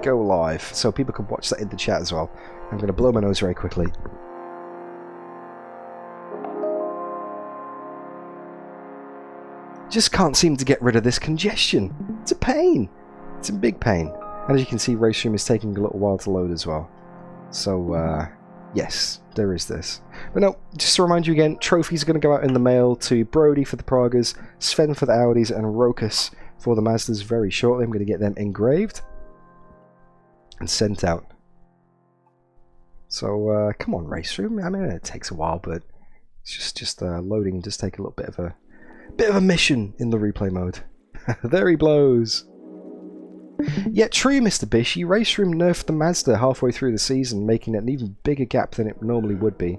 go live, so people can watch that in the chat as well. I'm going to blow my nose very quickly. Just can't seem to get rid of this congestion. It's a pain. It's a big pain. And as you can see, RaceRoom is taking a little while to load as well. So, yes, there is this. But no, just to remind you again, trophies are going to go out in the mail to Brody for the Pragas, Sven for the Audis, and Rokas for the Mazdas very shortly. I'm going to get them engraved and sent out. So, come on, RaceRoom. I mean, it takes a while, but it's just loading does take a little bit of a mission in the replay mode. There he blows. Yeah, true, Mr. Bish. RaceRoom nerfed the Mazda halfway through the season, making it an even bigger gap than it normally would be.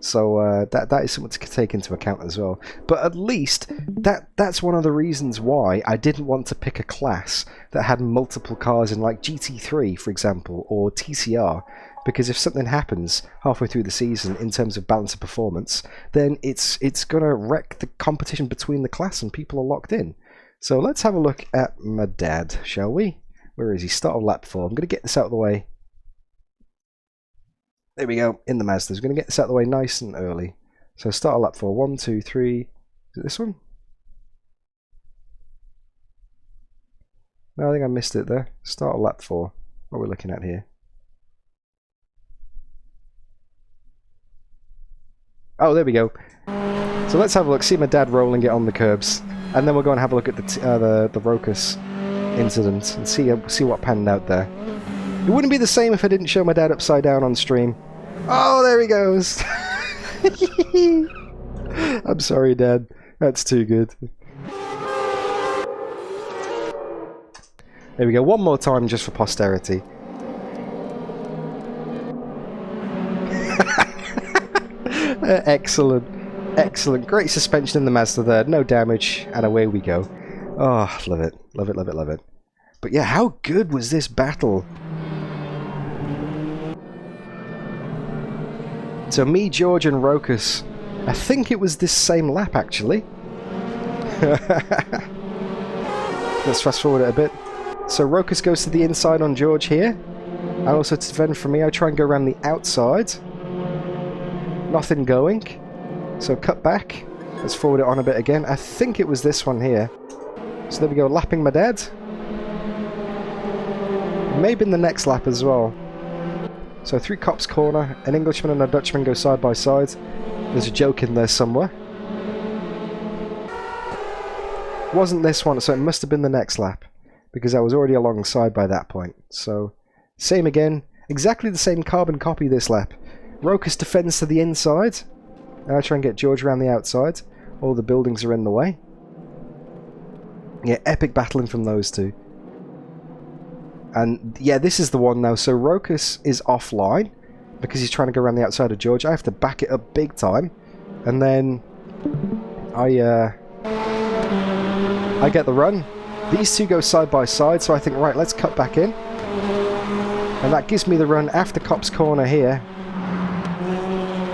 So that is something to take into account as well. But at least that's one of the reasons why I didn't want to pick a class that had multiple cars in, like GT3, for example, or TCR. Because if something happens halfway through the season in terms of balance of performance, then it's going to wreck the competition between the class and people are locked in. So let's have a look at my dad, shall we? Where is he? Start of lap 4. I'm going to get this out of the way. There we go, in the Mazda. I'm going to get this out of the way nice and early. So start of lap 4. 1, 2, 3. Is it this one? No, I think I missed it there. Start of lap 4. What are we looking at here? Oh, there we go. So let's have a look, see my dad rolling it on the curbs, and then we'll go and have a look at the Rokas incident and see what panned out there. It wouldn't be the same if I didn't show my dad upside down on stream. Oh, there he goes. I'm sorry, Dad. That's too good. There we go. One more time just for posterity. Excellent. Excellent. Great suspension in the Mazda there. No damage. And away we go. Oh, love it. Love it, love it, love it. But yeah, how good was this battle? So me, George, and Rokas. I think it was this same lap, actually. Let's fast forward it a bit. So Rokas goes to the inside on George here. And also to Sven from me. I try and go around the outside. Nothing going. So cut back. Let's forward it on a bit again. I think it was this one here. So there we go, lapping my dad. Maybe in the next lap as well. So through Copse Corner, an Englishman and a Dutchman go side by side. There's a joke in there somewhere. Wasn't this one, so it must have been the next lap, because I was already alongside by that point. So, same again, exactly the same carbon copy this lap. Rokas defends to the inside, and I try and get George around the outside. All the buildings are in the way. Yeah, epic battling from those two. And yeah, this is the one now. So Rokas is offline, because he's trying to go around the outside of George. I have to back it up big time, and then I get the run. These two go side by side, so I think, right, let's cut back in. And that gives me the run after Copse Corner here.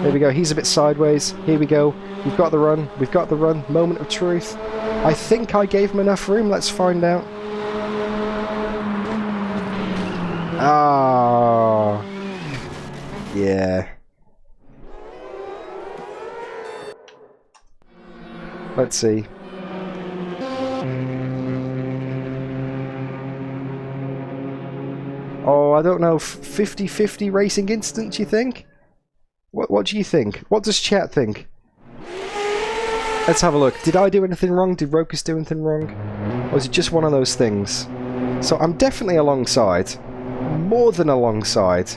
There we go, he's a bit sideways. Here we go, we've got the run, we've got the run. Moment of truth. I think I gave him enough room, let's find out. Ah, yeah. Let's see. Oh, I don't know, 50-50 racing incident, you think? What do you think? What does chat think? Let's have a look. Did I do anything wrong? Did Rokas do anything wrong? Or was it just one of those things? So I'm definitely alongside. More than alongside.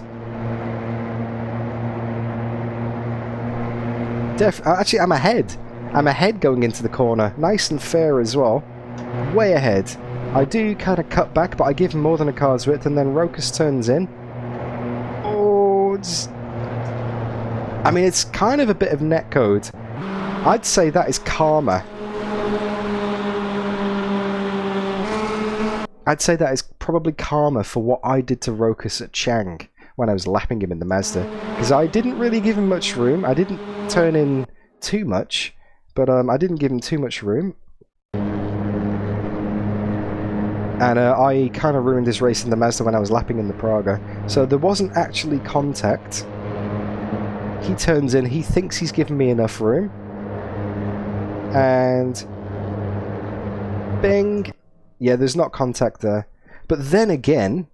Actually, I'm ahead. I'm ahead going into the corner. Nice and fair as well. Way ahead. I do kind of cut back, but I give him more than a car's width, and then Rokas turns in. Oh, I mean, it's kind of a bit of netcode. I'd say that is karma. I'd say that is probably karma for what I did to Rokas at Chang when I was lapping him in the Mazda. Because I didn't really give him much room. I didn't turn in too much, but I didn't give him too much room. And I kind of ruined his race in the Mazda when I was lapping in the Praga. So there wasn't actually contact. He turns in, he thinks he's given me enough room. And bing! Yeah, there's not contact there. But then again,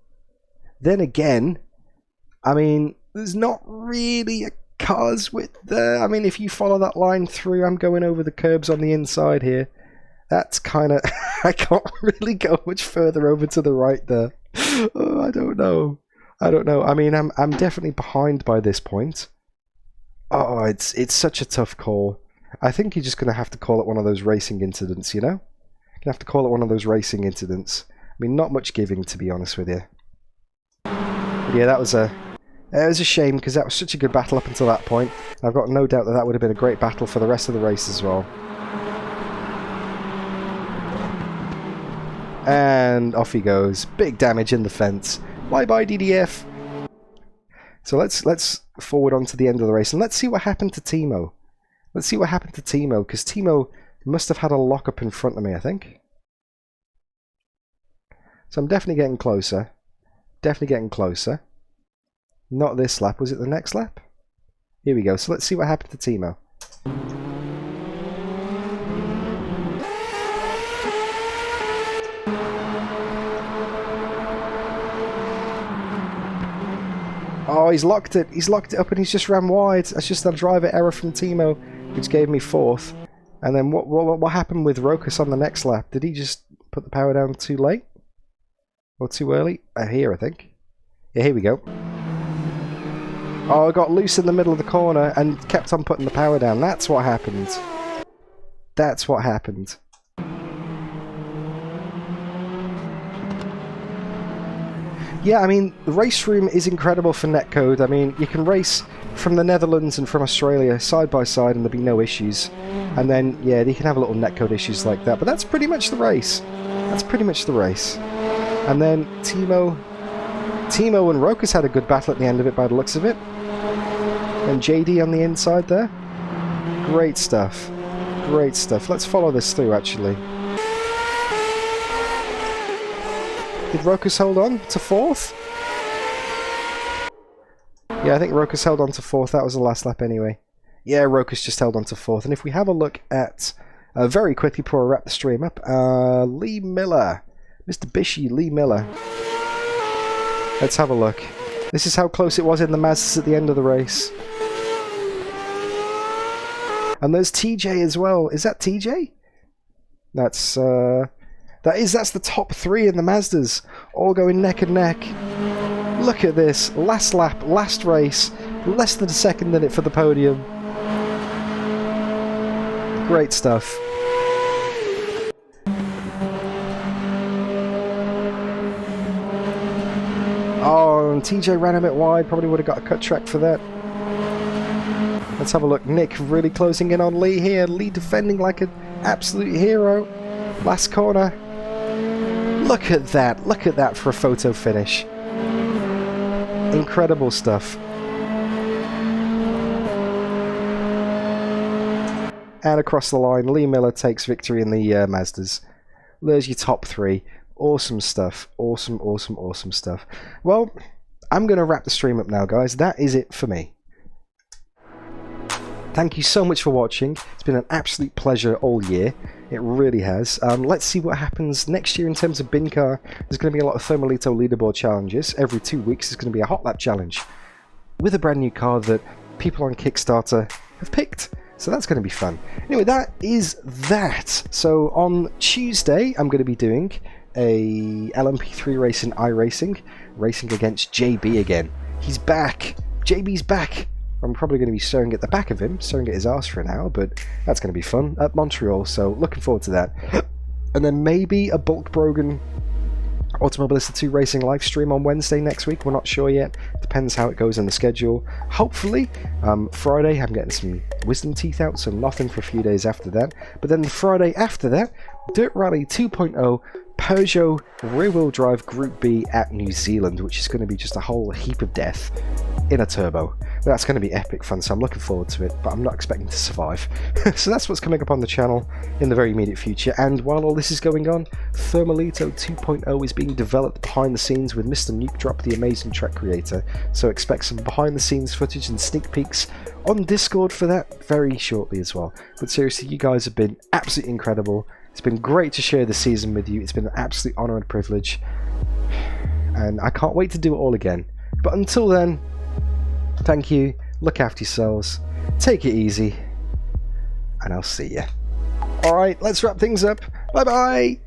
I mean, there's not really a car's width there. I mean, if you follow that line through, I'm going over the curbs on the inside here. That's kind of... I can't really go much further over to the right there. Oh, I don't know. I mean, I'm definitely behind by this point. Oh, it's such a tough call. I think you're just going to have to call it one of those racing incidents, you know? You're going to have to call it one of those racing incidents. I mean, not much giving, to be honest with you. But yeah, it was a shame, because that was such a good battle up until that point. I've got no doubt that that would have been a great battle for the rest of the race as well. And off he goes. Big damage in the fence. Bye-bye, DDF. So let's forward on to the end of the race, and let's see what happened to Timo. Let's see what happened to Timo, because Timo must have had a lock-up in front of me, I think. So I'm definitely getting closer. Definitely getting closer. Not this lap. Was it the next lap? Here we go. So let's see what happened to Timo. Oh, he's locked it. He's locked it up and he's just ran wide. That's just a driver error from Timo, which gave me 4th. And then what happened with Rokas on the next lap? Did he just put the power down too late? Or too early? Here, I think. Yeah, here we go. Oh, I got loose in the middle of the corner and kept on putting the power down. That's what happened. That's what happened. Yeah, I mean, the RaceRoom is incredible for netcode. I mean, you can race from the Netherlands and from Australia side by side and there'll be no issues. And then, yeah, you can have a little netcode issues like that. But that's pretty much the race. That's pretty much the race. And then Timo and Rokas had a good battle at the end of it by the looks of it. And JD on the inside there. Great stuff. Great stuff. Let's follow this through, actually. Did Rokas hold on to 4th? Yeah, I think Rokas held on to 4th. That was the last lap anyway. Yeah, Rokas just held on to 4th. And if we have a look at... very quickly before I wrap the stream up. Lee Miller. Mr. Bishy, Lee Miller. Let's have a look. This is how close it was in the Mazdas at the end of the race. And there's TJ as well. Is that TJ? That's that's the top 3 in the Mazdas, all going neck and neck. Look at this, last lap, last race, less than a second in it for the podium. Great stuff. Oh, and TJ ran a bit wide, probably would have got a cut track for that. Let's have a look. Nick really closing in on Lee here. Lee defending like an absolute hero. Last corner. Look at that. Look at that for a photo finish. Incredible stuff. And across the line, Lee Miller takes victory in the Mazdas. There's your top 3. Awesome stuff. Awesome, awesome, awesome stuff. Well, I'm going to wrap the stream up now, guys. That is it for me. Thank you so much for watching. It's been an absolute pleasure all year. It really has. Let's see what happens next year in terms of BinCar. There's going to be a lot of Thermalito leaderboard challenges. Every 2 weeks there's going to be a hot lap challenge with a brand new car that people on Kickstarter have picked. So that's going to be fun. Anyway, that is that. So on Tuesday I'm going to be doing a LMP3 race in iRacing, racing against JB again. He's back. JB's back. I'm probably going to be staring at the back of him, staring at his arse for an hour, but that's going to be fun at Montreal, so looking forward to that. And then maybe a Bulk Brogan Automobilista 2 Racing live stream on Wednesday next week. We're not sure yet. Depends how it goes in the schedule. Hopefully, Friday I'm getting some wisdom teeth out, so nothing for a few days after that. But then the Friday after that, Dirt Rally 2.0 Peugeot rear-wheel drive Group B at New Zealand, which is going to be just a whole heap of death in a turbo. That's going to be epic fun, so I'm looking forward to it, but I'm not expecting to survive. So that's what's coming up on the channel in the very immediate future. And while all this is going on, Thermalito 2.0 is being developed behind the scenes with Mr. Nuke Drop, the amazing track creator. So expect some behind the scenes footage and sneak peeks on Discord for that very shortly as well. But seriously, you guys have been absolutely incredible. It's been great to share the season with you. It's been an absolute honour and privilege. And I can't wait to do it all again. But until then, thank you, look after yourselves, take it easy, and I'll see you. Alright, let's wrap things up. Bye bye!